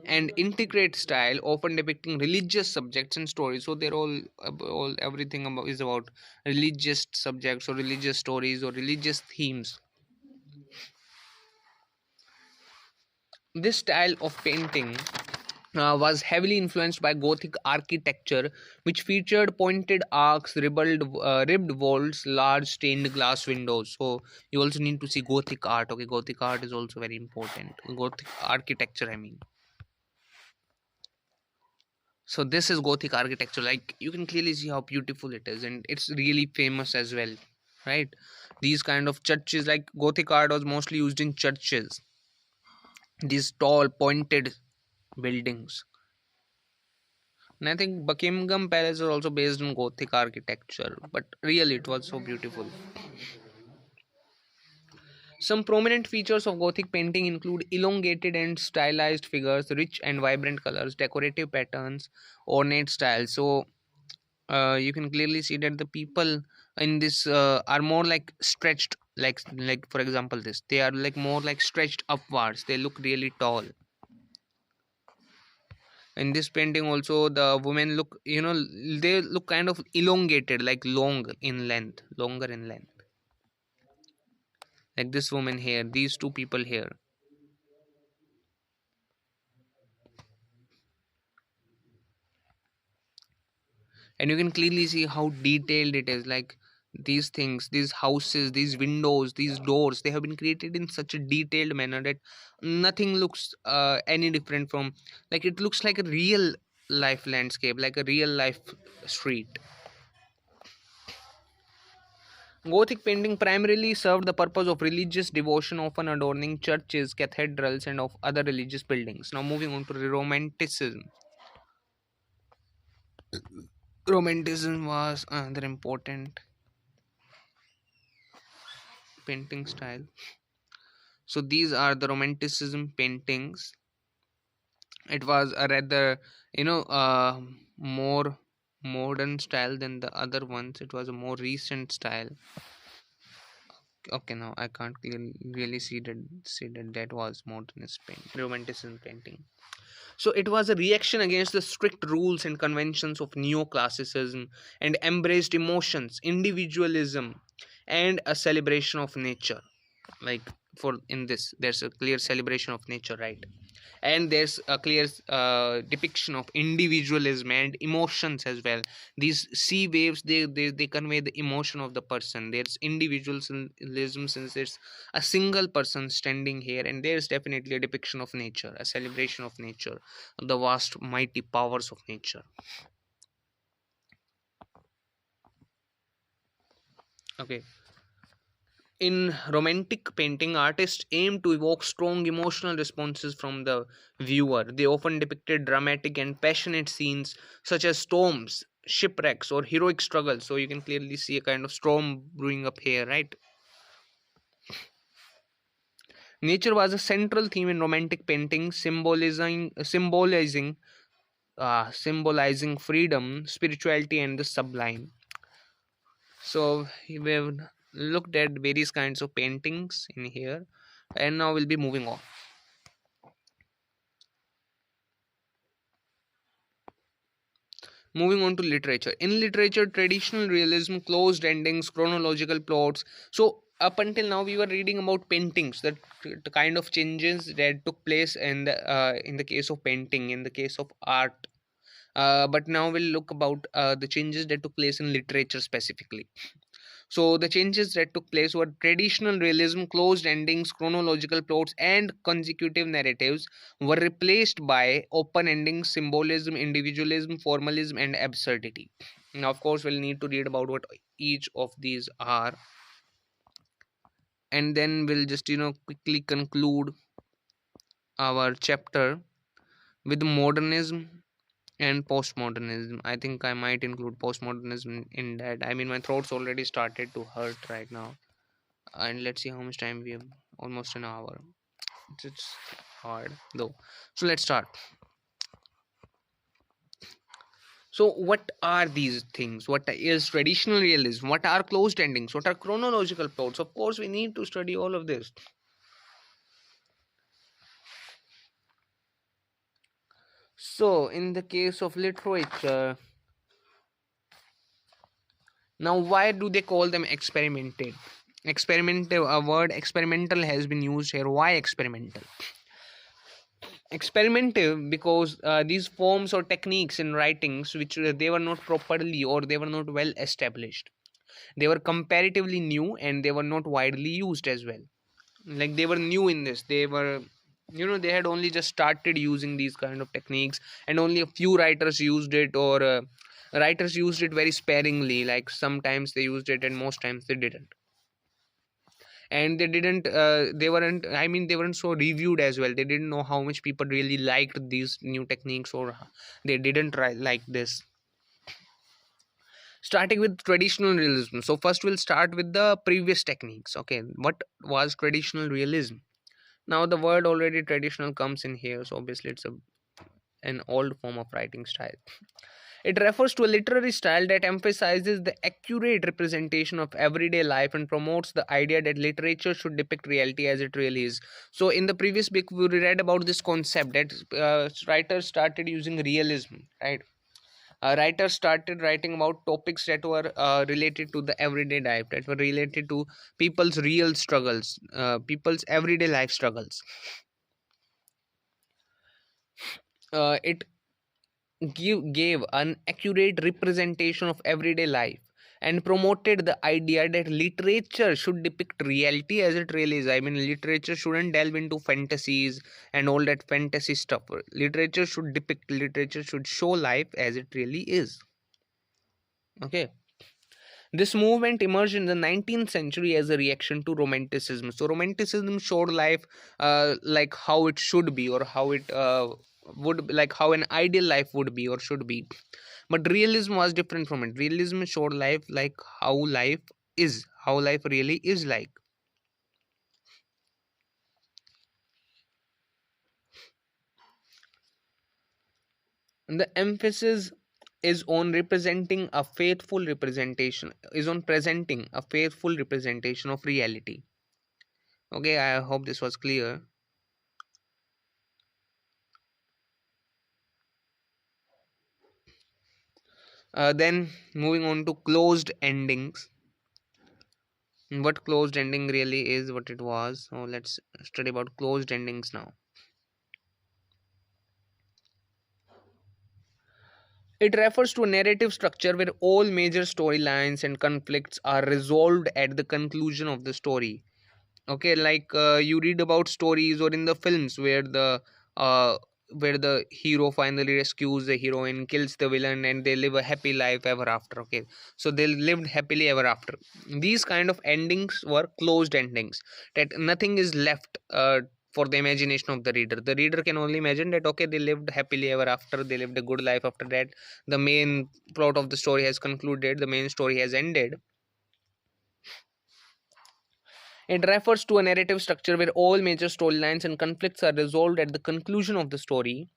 and intricate style, often depicting religious subjects and stories. So they're all everything about, is about religious subjects or religious stories or religious themes. This style of painting was heavily influenced by Gothic architecture, which featured pointed arcs, ribbed walls, large stained glass windows. So you also need to see Gothic art. Okay, Gothic art is also very important. Gothic architecture, I mean. So this is Gothic architecture. Like you can clearly see how beautiful it is, and it's really famous as well, right? These kind of churches, like Gothic art, was mostly used in churches. These tall, pointed buildings. And I think Buckingham Palace is also based on Gothic architecture, but really it was so beautiful. Some prominent features of Gothic painting include elongated and stylized figures, rich and vibrant colors, decorative patterns, ornate styles. So you can clearly see that the people in this are more like stretched, like for example, this they are like more like stretched upwards. They look really tall. In this painting also the women look, they look kind of elongated, like longer in length, like this woman here, these two people here. And you can clearly see how detailed it is. Like these things, these houses, these windows, these doors, they have been created in such a detailed manner that nothing looks any different from, like it looks like a real life landscape, like a real life street. Gothic painting primarily served the purpose of religious devotion, often adorning churches, cathedrals, and of other religious buildings. Now, moving on to Romanticism. Romanticism was another important painting style. So, these are the Romanticism paintings. It was a rather, more modern style than the other ones. It was a more recent style. Okay, now I can't really see that that was modernist Romanticism painting. So it was a reaction against the strict rules and conventions of neoclassicism, and embraced emotions, individualism, and a celebration of nature. Like for in this, there's a clear celebration of nature, right? And there's a clear depiction of individualism and emotions as well. These sea waves, they convey the emotion of the person. There's individualism since there's a single person standing here, and there's definitely a depiction of nature, a celebration of nature, the vast mighty powers of nature. Okay. In romantic painting, artists aim to evoke strong emotional responses from the viewer. They often depicted dramatic and passionate scenes such as storms, shipwrecks, or heroic struggles. So you can clearly see a kind of storm brewing up here, right? Nature was a central theme in romantic painting, symbolizing freedom, spirituality, and the sublime. So we've looked at various kinds of paintings in here, and now we'll be moving on. Moving on to literature. In literature, traditional realism, closed endings, chronological plots. So up until now, we were reading about paintings, the kind of changes that took place in the case of painting, in the case of art. But now we'll look about the changes that took place in literature specifically. So the changes that took place were traditional realism, closed endings, chronological plots, and consecutive narratives were replaced by open endings, symbolism, individualism, formalism, and absurdity. Now, of course, we'll need to read about what each of these are, and then we'll just quickly conclude our chapter with modernism and postmodernism. I think I might include postmodernism in that. I mean, my throat's already started to hurt right now. And let's see how much time we have. Almost an hour. It's hard though. So let's start. So what are these things? What is traditional realism? What are closed endings? What are chronological plots? Of course, we need to study all of this. So in the case of literature, now why do they call them experimental? Experimental, a word experimental has been used here. Why experimental? Experimental because these forms or techniques in writings which they were not properly or they were not well established, they were comparatively new and they were not widely used as well. Like they were new in this, they were, they had only just started using these kind of techniques, and only a few writers used it, or writers used it very sparingly. Like sometimes they used it and most times they didn't. And they didn't they weren't, I mean, they weren't so reviewed as well. They didn't know how much people really liked these new techniques, or they didn't like this. Starting with traditional realism, so first we'll start with the previous techniques. Okay, what was traditional realism? Now the word already traditional comes in here, so obviously it's an old form of writing style. It refers to a literary style that emphasizes the accurate representation of everyday life and promotes the idea that literature should depict reality as it really is. So, in the previous book, we read about this concept that writers started using realism, right? Writers started writing about topics that were related to the everyday life, that were related to people's real struggles, people's everyday life struggles. It gave an accurate representation of everyday life and promoted the idea that literature should depict reality as it really is. I mean, literature shouldn't delve into fantasies and all that fantasy stuff. Literature should show life as it really is. Okay. This movement emerged in the 19th century as a reaction to Romanticism. So, Romanticism showed life like how it should be, or how it would, like how an ideal life would be or should be. But realism was different from it. Realism showed life like how life really is like. And the emphasis is on presenting a faithful representation of reality. Okay, I hope this was clear. Then moving on to closed endings. What closed ending really is, what it was. So let's study about closed endings now. It refers to a narrative structure where all major storylines and conflicts are resolved at the conclusion of the story. Okay, like you read about stories or in the films uh, where the hero finally rescues the heroine, kills the villain, and they live a happy life ever after. Okay, so they lived happily ever after. These kind of endings were closed endings, that nothing is left for the imagination of the reader. The reader can only imagine that okay, they lived happily ever after, they lived a good life after that, the main plot of the story has concluded, the main story has ended. It refers to a narrative structure where all major storylines and conflicts are resolved at the conclusion of the story.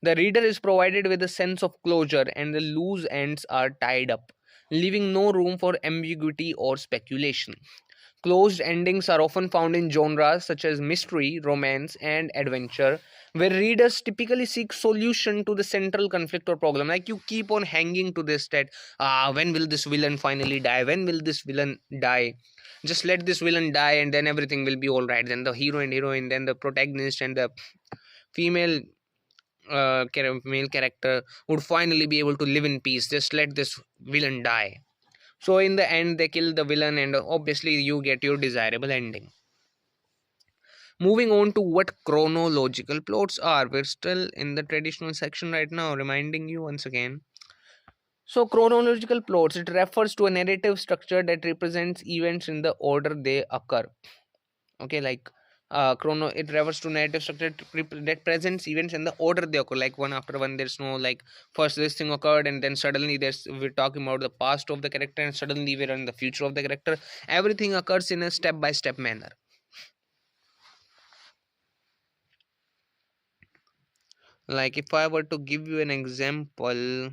The reader is provided with a sense of closure and the loose ends are tied up, leaving no room for ambiguity or speculation. Closed endings are often found in genres such as mystery, romance, and adventure, where readers typically seek solution to the central conflict or problem. Like you keep on hanging to this that when will this villain finally die? When will this villain die? Just let this villain die, and then everything will be all right. Then the hero and heroine, then the protagonist and the female male character would finally be able to live in peace. Just let this villain die. So in the end, they kill the villain, and obviously you get your desirable ending. Moving on to what chronological plots are. We're still in the traditional section right now, reminding you once again. So chronological plots, it refers to a narrative structure that represents events in the order they occur. Okay, like chrono, it refers to narrative structure that presents events in the order they occur, like one after one. There's no like first this thing occurred and then suddenly there's we're talking about the past of the character and suddenly we're in the future of the character. Everything occurs in a step by step manner. Like if I were to give you an example,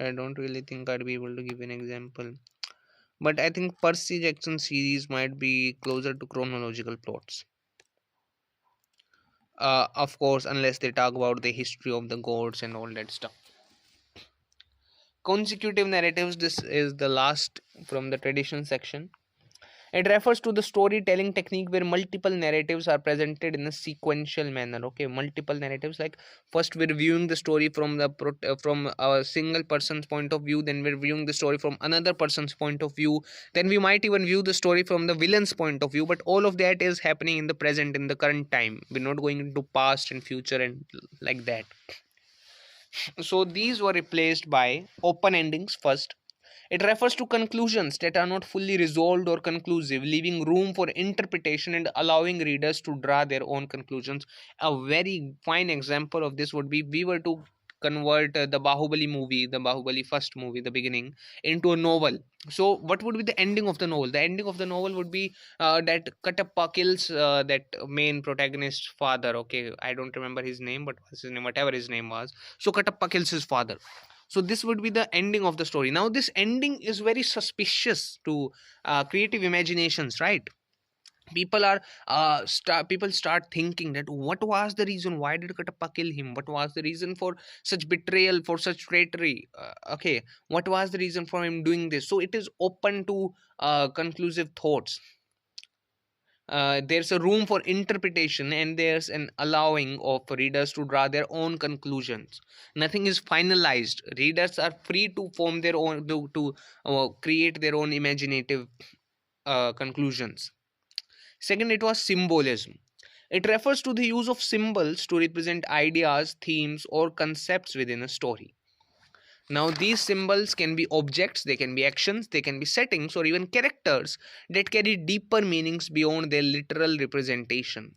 I don't really think I'd be able to give an example, but I think Percy Jackson series might be closer to chronological plots. Of course, unless they talk about the history of the gods and all that stuff. Consecutive narratives, this is the last from the tradition section. It refers to the storytelling technique where multiple narratives are presented in a sequential manner. Okay, multiple narratives, like first we're viewing the story from from a single person's point of view, then we're viewing the story from another person's point of view, then we might even view the story from the villain's point of view, but all of that is happening in the present, in the current time. We're not going into past and future and like that. So these were replaced by open endings first. It refers to conclusions that are not fully resolved or conclusive, leaving room for interpretation and allowing readers to draw their own conclusions. A very fine example of this would be, we were to convert the Bahubali movie, the Bahubali first movie, the beginning, into a novel. So, what would be the ending of the novel? The ending of the novel would be that Katappa kills that main protagonist's father. Okay, I don't remember his name, but what's his name? Whatever his name was. So, Katappa kills his father. So this would be the ending of the story. Now this ending is very suspicious to creative imaginations, right? People start thinking that what was the reason, why did Katappa kill him, what was the reason for such betrayal, for such treachery, okay, what was the reason for him doing this. So it is open to conclusive thoughts. There's a room for interpretation and there's an allowing of readers to draw their own conclusions. Nothing is finalized. Readers are free to form their own, to create their own imaginative conclusions. Second, it was symbolism. It refers to the use of symbols to represent ideas, themes, or concepts within a story. Now, these symbols can be objects, they can be actions, they can be settings, or even characters that carry deeper meanings beyond their literal representation.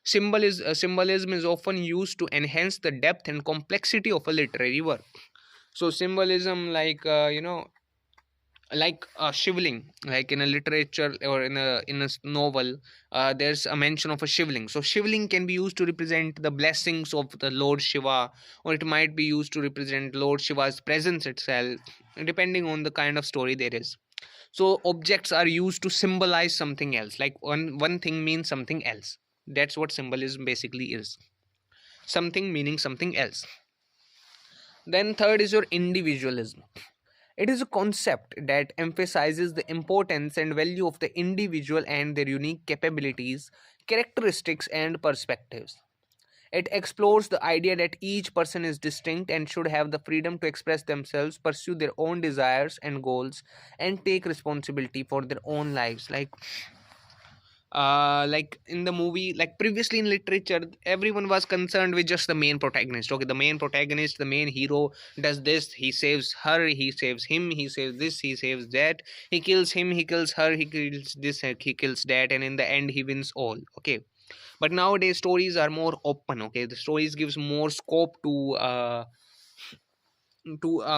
Symbolism is often used to enhance the depth and complexity of a literary work. So, symbolism, like shivling, like in a literature or in a novel, there's a mention of a shivling. So shivling can be used to represent the blessings of the Lord Shiva, or it might be used to represent Lord Shiva's presence itself, depending on the kind of story there is. So objects are used to symbolize something else, like one thing means something else. That's what symbolism basically is, something meaning something else. Then third is your individualism. It is a concept that emphasizes the importance and value of the individual and their unique capabilities, characteristics, and perspectives. It explores the idea that each person is distinct and should have the freedom to express themselves, pursue their own desires and goals, and take responsibility for their own lives. Like in the movie, like previously in literature, everyone was concerned with just the main protagonist. Okay, the main protagonist, the main hero does this, he saves her, he saves him, he saves this, he saves that, he kills him, he kills her, he kills this, he kills that, and in the end he wins all. Okay, but nowadays stories are more open. Okay, the stories gives more scope to a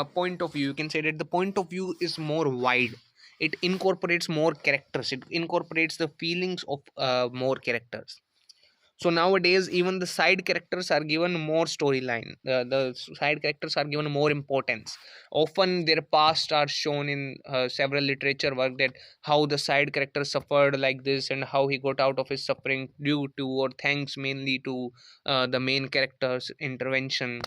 point of view. You can say that the point of view is more wide. it incorporates more characters, it incorporates the feelings of more characters. So nowadays even the side characters are given more storyline, the side characters are given more importance. Often their past are shown in several literature work, that how the side character suffered like this and how he got out of his suffering due to or thanks mainly to the main character's intervention.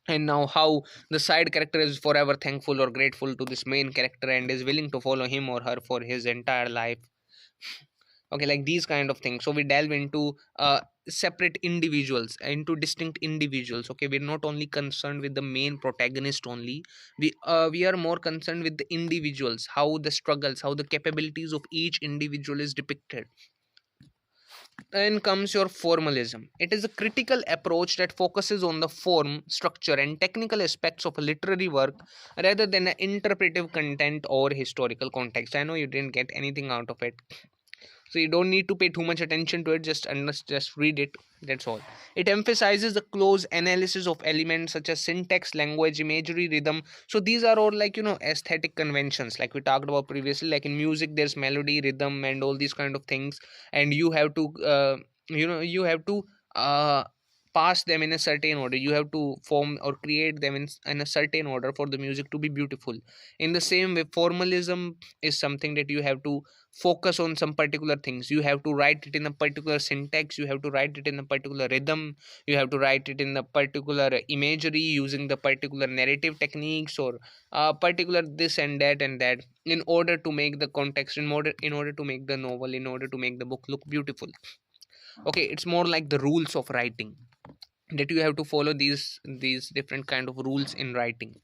And now how the side character is forever thankful or grateful to this main character and is willing to follow him or her for his entire life. Okay, like these kind of things. So we delve into separate individuals, into distinct individuals. Okay, we're not only concerned with the main protagonist only, we are more concerned with the individuals, how the struggles, how the capabilities of each individual is depicted. Then comes your formalism. It is a critical approach that focuses on the form, structure, and technical aspects of a literary work rather than an interpretive content or historical context. I know you didn't get anything out of it, so you don't need to pay too much attention to it, just read it, that's all. It emphasizes the close analysis of elements such as syntax, language, imagery, rhythm. So these are all like, aesthetic conventions, like we talked about previously. Like in music there's melody, rhythm, and all these kind of things, and you have to you have to uh, pass them in a certain order. You have to form or create them in a certain order for the music to be beautiful. In the same way, formalism is something that you have to focus on some particular things. You have to write it in a particular syntax, you have to write it in a particular rhythm, you have to write it in a particular imagery using the particular narrative techniques, or particular this and that and that, in order to make the context, in order to make the novel, in order to make the book look beautiful. Okay, it's more like the rules of writing, that you have to follow these different kind of rules in writing.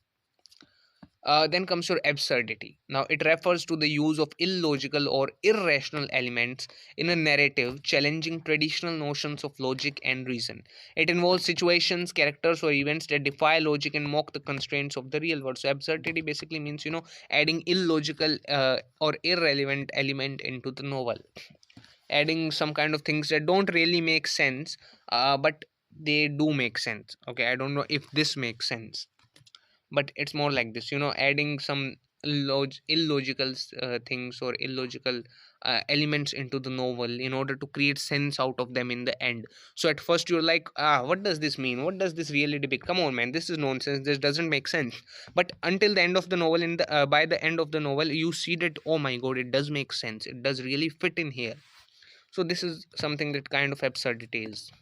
Then comes your absurdity. Now, it refers to the use of illogical or irrational elements in a narrative, challenging traditional notions of logic and reason. It involves situations, characters, or events that defy logic and mock the constraints of the real world. So, absurdity basically means, adding illogical or irrelevant element into the novel, adding some kind of things that don't really make sense, but they do make sense. Okay, I don't know if this makes sense, but it's more like this, adding some illogical things or illogical elements into the novel in order to create sense out of them in the end. So at first you're like, what does this mean, what does this really depict, come on man, this is nonsense, this doesn't make sense. But until the end of the novel, in the by the end of the novel, you see that, oh my god, it does make sense, it does really fit in here. So this is something that kind of absurdity is.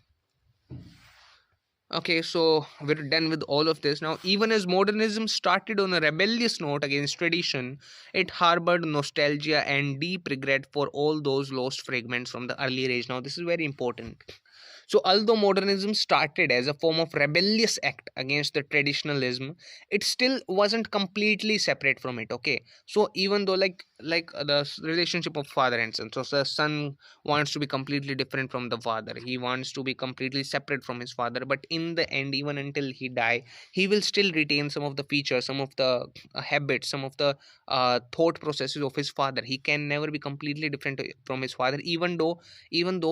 Okay, so we're done with all of this. Now, even as modernism started on a rebellious note against tradition, it harbored nostalgia and deep regret for all those lost fragments from the earlier age. Now, this is very important. So, although modernism started as a form of rebellious act against the traditionalism, it still wasn't completely separate from it. Okay, so even though relationship of father and son, so the son wants to be completely different from the father, he wants to be completely separate from his father, but in the end, even until he die, he will still retain some of the features, some of the habits, some of the thought processes of his father. He can never be completely different from his father, even though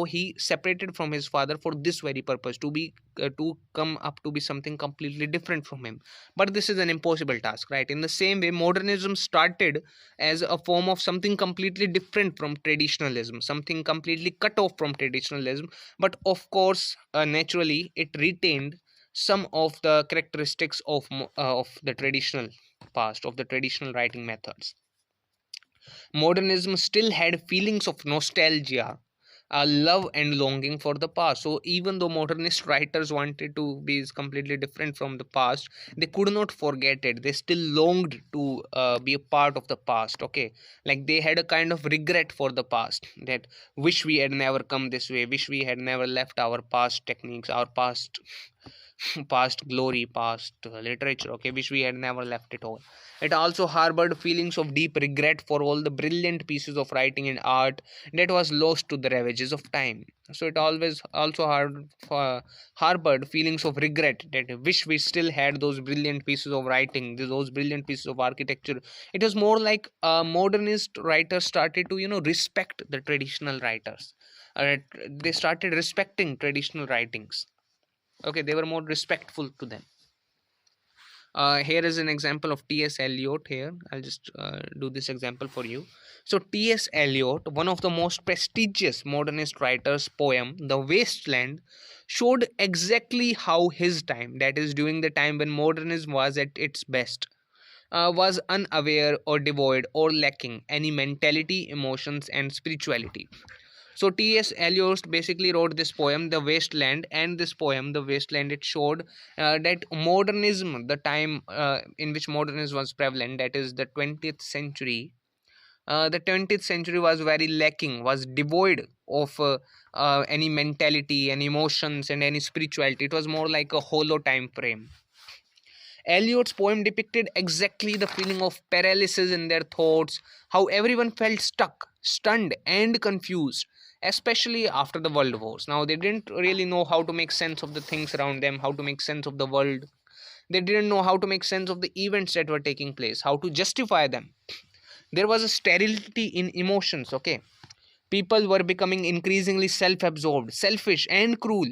he separated from his father for this very purpose, to come up to be something completely different from him. But this is an impossible task, right? In the same way, modernism started as a form of something completely different from traditionalism, something completely cut off from traditionalism. But of course, naturally, it retained some of the characteristics of the traditional past, of the traditional writing methods. Modernism still had feelings of nostalgia, love, and longing for the past. So, even though modernist writers wanted to be completely different from the past, they could not forget it. They still longed to be a part of the past. Okay, like they had a kind of regret for the past, that wish we had never come this way, wish we had never left our past techniques, our past past glory, past literature. Okay, wish we had never left it all. It also harbored feelings of deep regret for all the brilliant pieces of writing and art that was lost to the ravages of time. So it always also harbored feelings of regret, that wish we still had those brilliant pieces of writing, those brilliant pieces of architecture. It was more like modernist writers started to respect the traditional writers. They started respecting traditional writings. Okay, they were more respectful to them. Here is an example of T.S. Eliot. Here, I'll just do this example for you. So, T.S. Eliot, one of the most prestigious modernist writers' poem, The Wasteland, showed exactly how his time, that is, during the time when modernism was at its best, was unaware or devoid or lacking any mentality, emotions, and spirituality. So T.S. Eliot basically wrote this poem, The Wasteland, and this poem, The Wasteland, it showed that modernism, the time in which modernism was prevalent, that is the 20th century. The 20th century was very lacking, was devoid of any mentality, any emotions, and any spirituality. It was more like a hollow time frame. Eliot's poem depicted exactly the feeling of paralysis in their thoughts, how everyone felt stuck, stunned, and confused, especially after the world wars. Now, they didn't really know how to make sense of the things around them, how to make sense of the world. They didn't know how to make sense of the events that were taking place, how to justify them. There was a sterility in emotions, okay? People were becoming increasingly self absorbed, selfish, and cruel.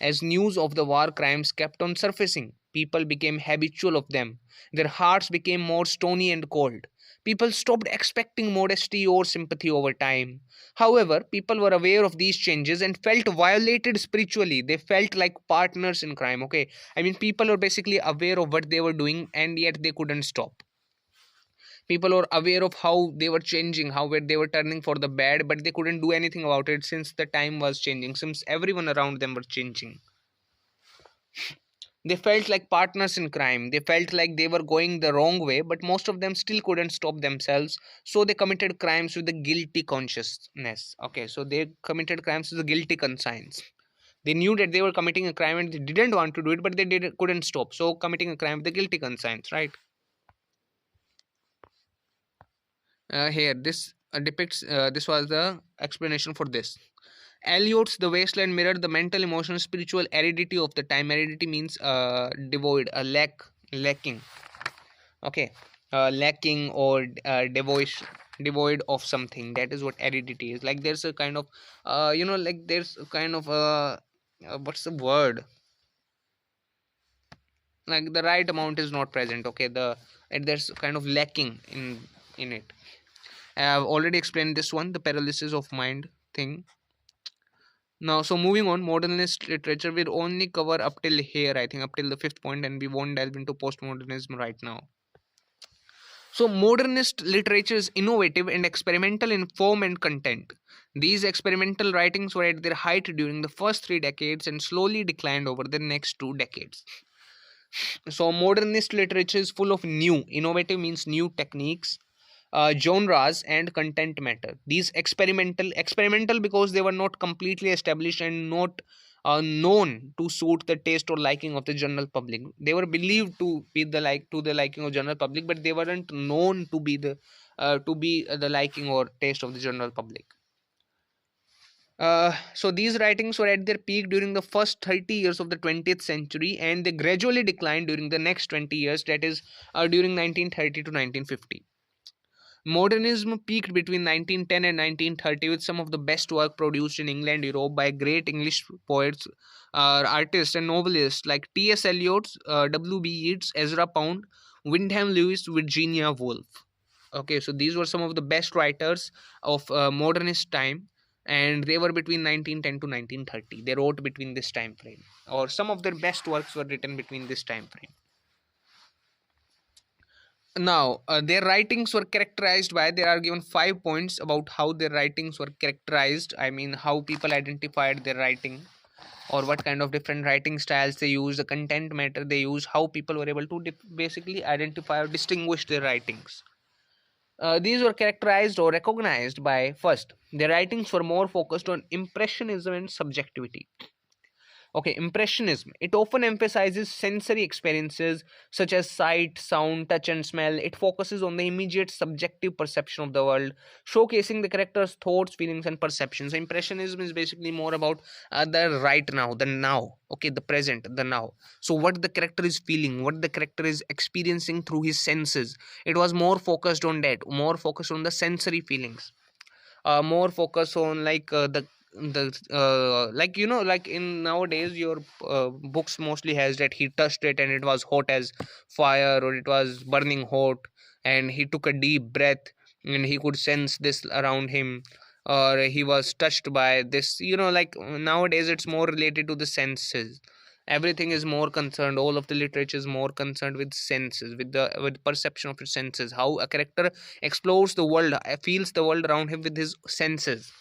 As news of the war crimes kept on surfacing, people became habitual of them. Their hearts became more stony and cold. People stopped expecting modesty or sympathy over time. However, people were aware of these changes and felt violated spiritually. They felt like partners in crime. Okay, I mean, people were basically aware of what they were doing and yet they couldn't stop. People were aware of how they were changing, how they were turning for the bad, but they couldn't do anything about it since the time was changing, since everyone around them were changing. They felt like partners in crime. They felt like they were going the wrong way, but most of them still couldn't stop themselves, so they committed crimes with the guilty consciousness. Okay, so they committed crimes with the guilty conscience. They knew that they were committing a crime and they didn't want to do it, but they couldn't stop, so committing a crime with the guilty conscience, right? Here this depicts this was the explanation for this. Eliot's The Wasteland mirrored the mental, emotional, spiritual aridity of the time. Aridity means devoid, a lacking. Okay, lacking or devoid of something. That is what aridity is. Like there's a kind of, like there's a kind of what's the word? Like the right amount is not present. Okay, and there's kind of lacking in it. I've already explained this one, the paralysis of mind thing. Now, so moving on, modernist literature will only cover up till here, I think, up till the fifth point, and we won't delve into postmodernism right now. So, modernist literature is innovative and experimental in form and content. These experimental writings were at their height during the first 3 decades and slowly declined over the next 2 decades. So, modernist literature is full of new, innovative means new techniques, genres and content matter. These experimental because they were not completely established and not known to suit the taste or liking of the general public. They were believed to be the liking of general public, but they weren't known to be the liking or taste of the general public. So these writings were at their peak during the first 30 years of the 20th century, and they gradually declined during the next 20 years, that is, during 1930 to 1950. Modernism peaked between 1910 and 1930 with some of the best work produced in England, Europe by great English poets, artists, and novelists like T.S. Eliot, W.B. Yeats, Ezra Pound, Wyndham Lewis, Virginia Woolf. Okay, so these were some of the best writers of modernist time, and they were between 1910 to 1930. They wrote between this time frame, or some of their best works were written between this time frame. Now, their writings were characterized by, there are given 5 points about how their writings were characterized. I mean, how people identified their writing, or what kind of different writing styles they use, the content matter they use, how people were able to basically identify or distinguish their writings. These were characterized or recognized by, first, their writings were more focused on impressionism and subjectivity. Okay, impressionism. It often emphasizes sensory experiences such as sight, sound, touch, and smell. It focuses on the immediate subjective perception of the world, showcasing the character's thoughts, feelings, and perceptions. Impressionism is basically more about the right now, the now, okay, the present, the now. So, what the character is feeling, what the character is experiencing through his senses. It was more focused on that, more focused on the sensory feelings, more focus on like like like in nowadays your books mostly has that he touched it and it was hot as fire, or it was burning hot, and he took a deep breath and he could sense this around him, or he was touched by this. Like nowadays it's more related to the senses. Everything is more concerned, all of the literature is more concerned with senses, with perception of your senses, how a character explores the world, feels the world around him with his senses.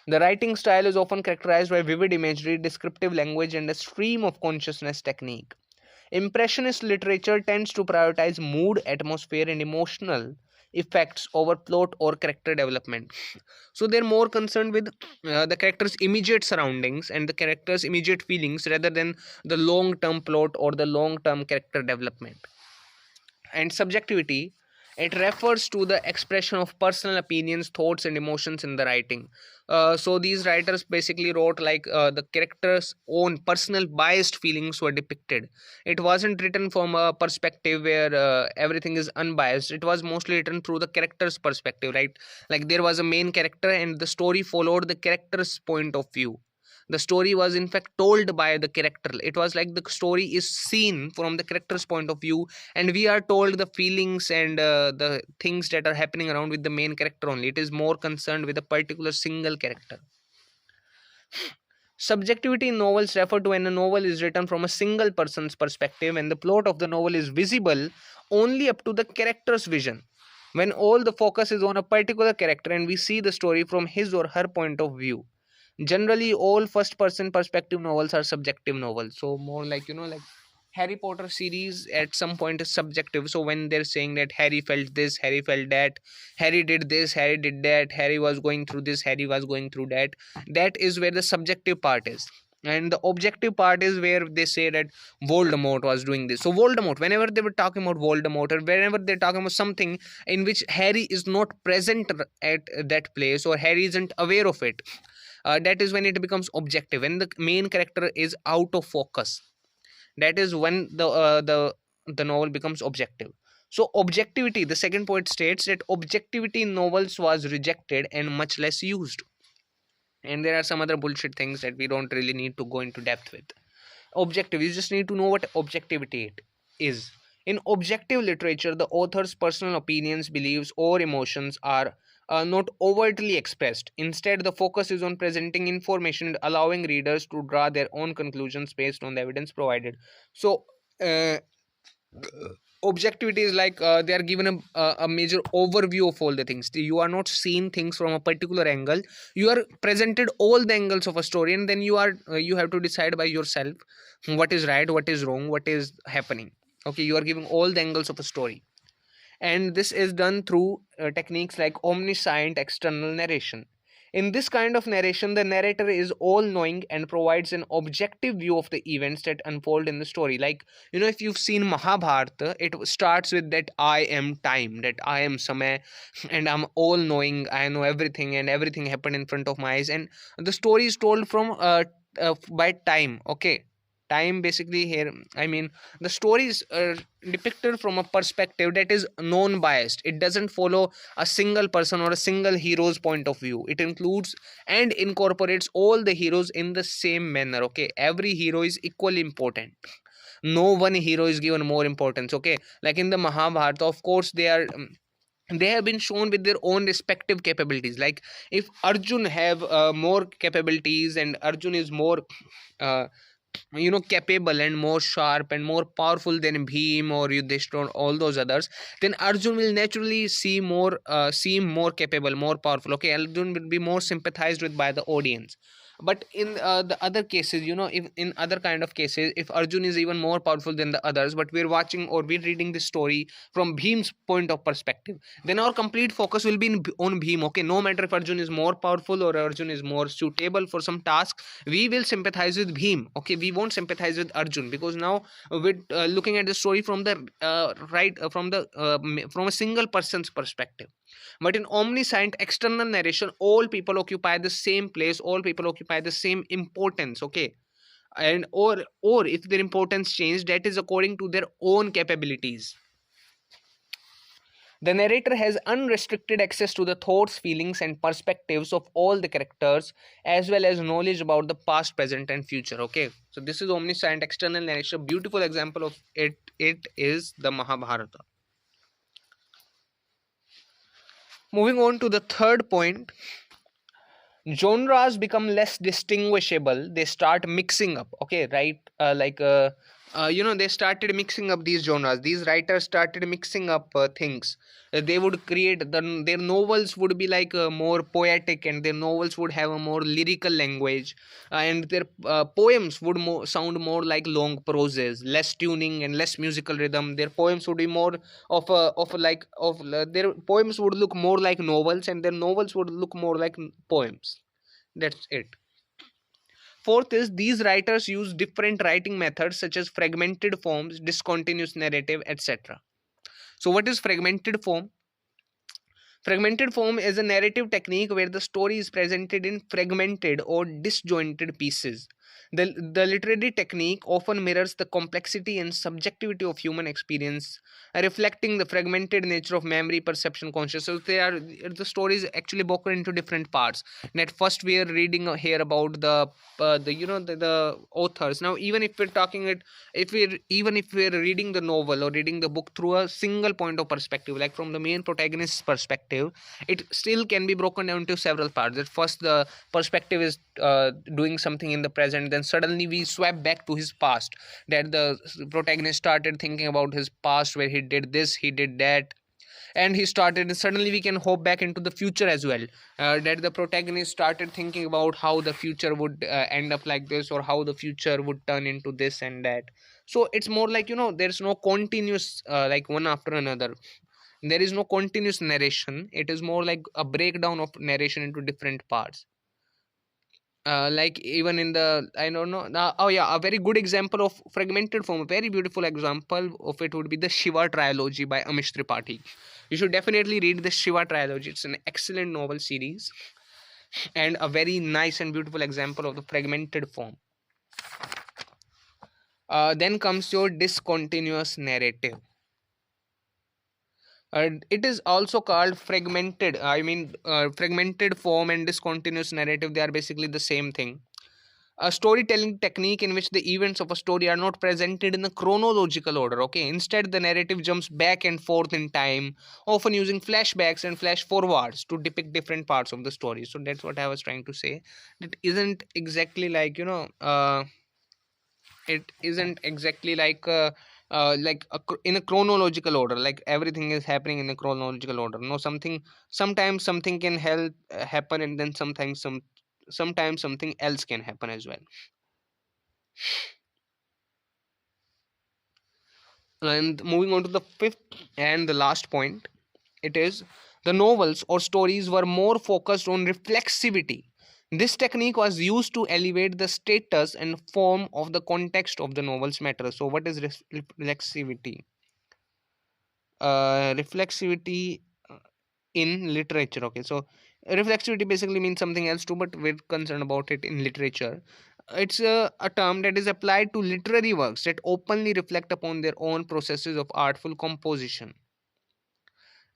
The writing style is often characterized by vivid imagery, descriptive language, and a stream of consciousness technique. Impressionist literature tends to prioritize mood, atmosphere, and emotional effects over plot or character development. So they're more concerned with the character's immediate surroundings and the character's immediate feelings rather than the long term plot or the long term character development. And subjectivity, it refers to the expression of personal opinions, thoughts, and emotions in the writing. So these writers basically wrote like the characters own personal biased feelings were depicted. It wasn't written from a perspective where everything is unbiased. It was mostly written through the character's perspective, right? Like there was a main character and the story followed the character's point of view. The story was in fact told by the character. It was like the story is seen from the character's point of view, and we are told the feelings and the things that are happening around with the main character only. It is more concerned with a particular single character. Subjectivity in novels refer to when a novel is written from a single person's perspective and the plot of the novel is visible only up to the character's vision. When all the focus is on a particular character and we see the story from his or her point of view. Generally, all first person perspective novels are subjective novels. So more like like Harry Potter series at some point is subjective. So when they're saying that Harry felt this, Harry felt that, Harry did this, Harry did that, Harry was going through this, Harry was going through that, that is where the subjective part is. And the objective part is where they say that Voldemort was doing this. So Voldemort, whenever they were talking about Voldemort, or whenever they're talking about something in which Harry is not present at that place, or Harry isn't aware of it, that is when it becomes objective. When the main character is out of focus, that is when the novel becomes objective. So objectivity, the second point states that objectivity in novels was rejected and much less used. And there are some other bullshit things that we don't really need to go into depth with. Objective, you just need to know what objectivity it is. In objective literature, the author's personal opinions, beliefs, or emotions are not overtly expressed. Instead, the focus is on presenting information and allowing readers to draw their own conclusions based on the evidence provided. So uh, objectivity is like they are given a major overview of all the things. You are not seeing things from a particular angle. You are presented all the angles of a story, and then you have to decide by yourself what is right, what is wrong, what is happening. Okay, you are giving all the angles of a story, and this is done through techniques like omniscient external narration. In this kind of narration, the narrator is all knowing and provides an objective view of the events that unfold in the story. Like, if you've seen Mahabharata, it starts with that I am time, that I am Samay, and I'm all knowing, I know everything, and everything happened in front of my eyes. And the story is told from by time, okay? Time basically here, I mean, the story is depicted from a perspective that is non-biased. It doesn't follow a single person or a single hero's point of view. It includes and incorporates all the heroes in the same manner. Okay, every hero is equally important. No one hero is given more importance. Okay, like in the Mahabharata, of course they have been shown with their own respective capabilities. Like if Arjun have more capabilities and Arjun is more uh, capable and more sharp and more powerful than Bhim or Yudhishthir or all those others, then Arjun will naturally seem more capable, more powerful. Okay, Arjun will be more sympathized with by the audience. But in the other cases, if in other kind of cases, if Arjun is even more powerful than the others, but we're watching or we're reading this story from Bhim's point of perspective, then our complete focus will be on Bhim. Okay, no matter if Arjun is more powerful or Arjun is more suitable for some task, we will sympathize with Bhim. Okay, we won't sympathize with Arjun, because now we're looking at the story from the from a single person's perspective. But in omniscient external narration, all people occupy the same place, all people occupy the same importance. Okay, and or if their importance change, that is according to their own capabilities. The narrator has unrestricted access to the thoughts, feelings, and perspectives of all the characters, as well as knowledge about the past, present, and future. Okay, so this is omniscient external narration. Beautiful example of it. It is the Mahabharata. Moving on to the third point, genres become less distinguishable. They start mixing up. Okay, right? They started mixing up these genres. These writers started mixing up things. They would create their novels would be like more poetic, and their novels would have a more lyrical language, and their poems would sound more like long proses, less tuning and less musical rhythm. Their poems would be more their poems would look more like novels, and their novels would look more like poems. That's it. Fourth is these writers use different writing methods such as fragmented forms, discontinuous narrative, etc. So, what is fragmented form? Fragmented form is a narrative technique where the story is presented in fragmented or disjointed pieces. The literary technique often mirrors the complexity and subjectivity of human experience, reflecting the fragmented nature of memory, perception, consciousness. So the story is actually broken into different parts. At first, we are reading here about the authors. Now, even if we're talking it, if we're reading the novel or reading the book through a single point of perspective, like from the main protagonist's perspective, it still can be broken down to several parts. At first, the perspective is doing something in the present, then suddenly we swap back to his past, that the protagonist started thinking about his past where he did this, he did that, and he started suddenly we can hop back into the future as well, that the protagonist started thinking about how the future would end up like this, or how the future would turn into this and that. So it's more like, there's no continuous like one after another. There is no continuous narration. It is more like a breakdown of narration into different parts. Like even in the, I don't know now, oh yeah, a very good example of fragmented form, a very beautiful example of it would be the Shiva trilogy by Amish Tripathi. You should definitely read the Shiva trilogy. It's an excellent novel series and a very nice and beautiful example of the fragmented form. Then comes your discontinuous narrative. It is also called fragmented. Fragmented form and discontinuous narrative, they are basically the same thing. A storytelling technique in which the events of a story are not presented in a chronological order. Okay, instead the narrative jumps back and forth in time, often using flashbacks and flash forwards to depict different parts of the story. So that's what I was trying to say. It isn't exactly like, it isn't exactly in a chronological order, like everything is happening in a chronological order. No, sometimes something can help happen, and then sometimes something else can happen as well. And moving on to the fifth and the last point, it is the novels or stories were more focused on reflexivity. This technique was used to elevate the status and form of the context of the novel's matter. So, what is reflexivity? Reflexivity in literature. Okay, so reflexivity basically means something else too, but we're concerned about it in literature. It's a term that is applied to literary works that openly reflect upon their own processes of artful composition.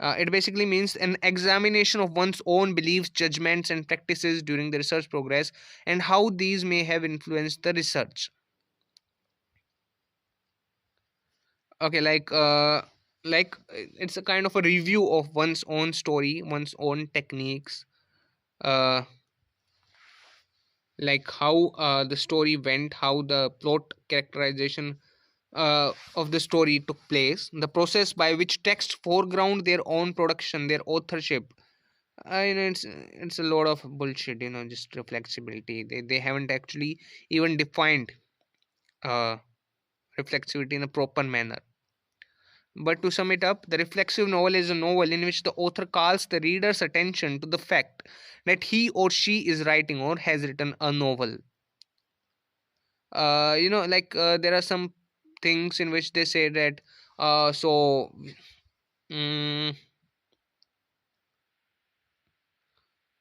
It basically means an examination of one's own beliefs, judgments, and practices during the research progress, and how these may have influenced the research. Okay, it's a kind of a review of one's own story, one's own techniques, uh, like how the story went, how the plot characterization of the story took place, the process by which text foreground their own production, their authorship. It's a lot of bullshit, just reflexibility. They haven't actually even defined uh, reflexivity in a proper manner. But to sum it up, the reflexive novel is a novel in which the author calls the reader's attention to the fact that he or she is writing or has written a novel. There are some things in which they say that uh so mm,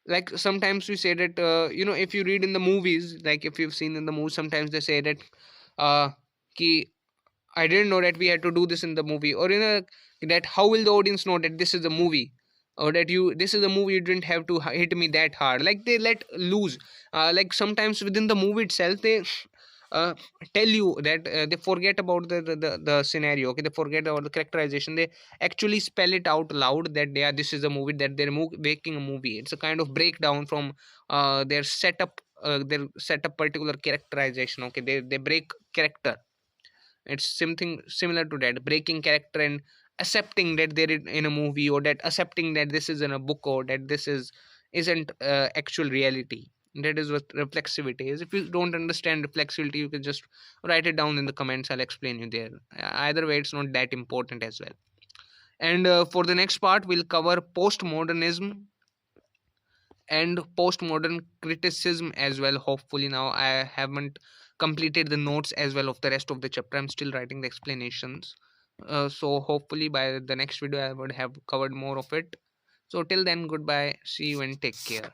like sometimes we say that if you read in the movies, like if you've seen in the movies, sometimes they say that uh ki I didn't know that we had to do this in the movie, or that how will the audience know that this is a movie, or that you this is a movie, you didn't have to hit me that hard. Like they let loose. Like sometimes within the movie itself, they uh, tell you that they forget about the scenario. Okay, they forget about the characterization. They actually spell it out loud that they are this is a movie, that they're making a movie. It's a kind of breakdown from their setup. Their setup particular characterization. Okay, they break character. It's something similar to that, breaking character and accepting that they're in a movie, or that accepting that this is in a book, or that this isn't actual reality. That is what reflexivity is. If you don't understand reflexivity, you can just write it down in the comments. I'll explain you there. Either way, it's not that important as well. And for the next part, we'll cover postmodernism and postmodern criticism as well. Hopefully, now I haven't completed the notes as well of the rest of the chapter. I'm still writing the explanations. So hopefully by the next video I would have covered more of it. So till then, goodbye, see you and take care.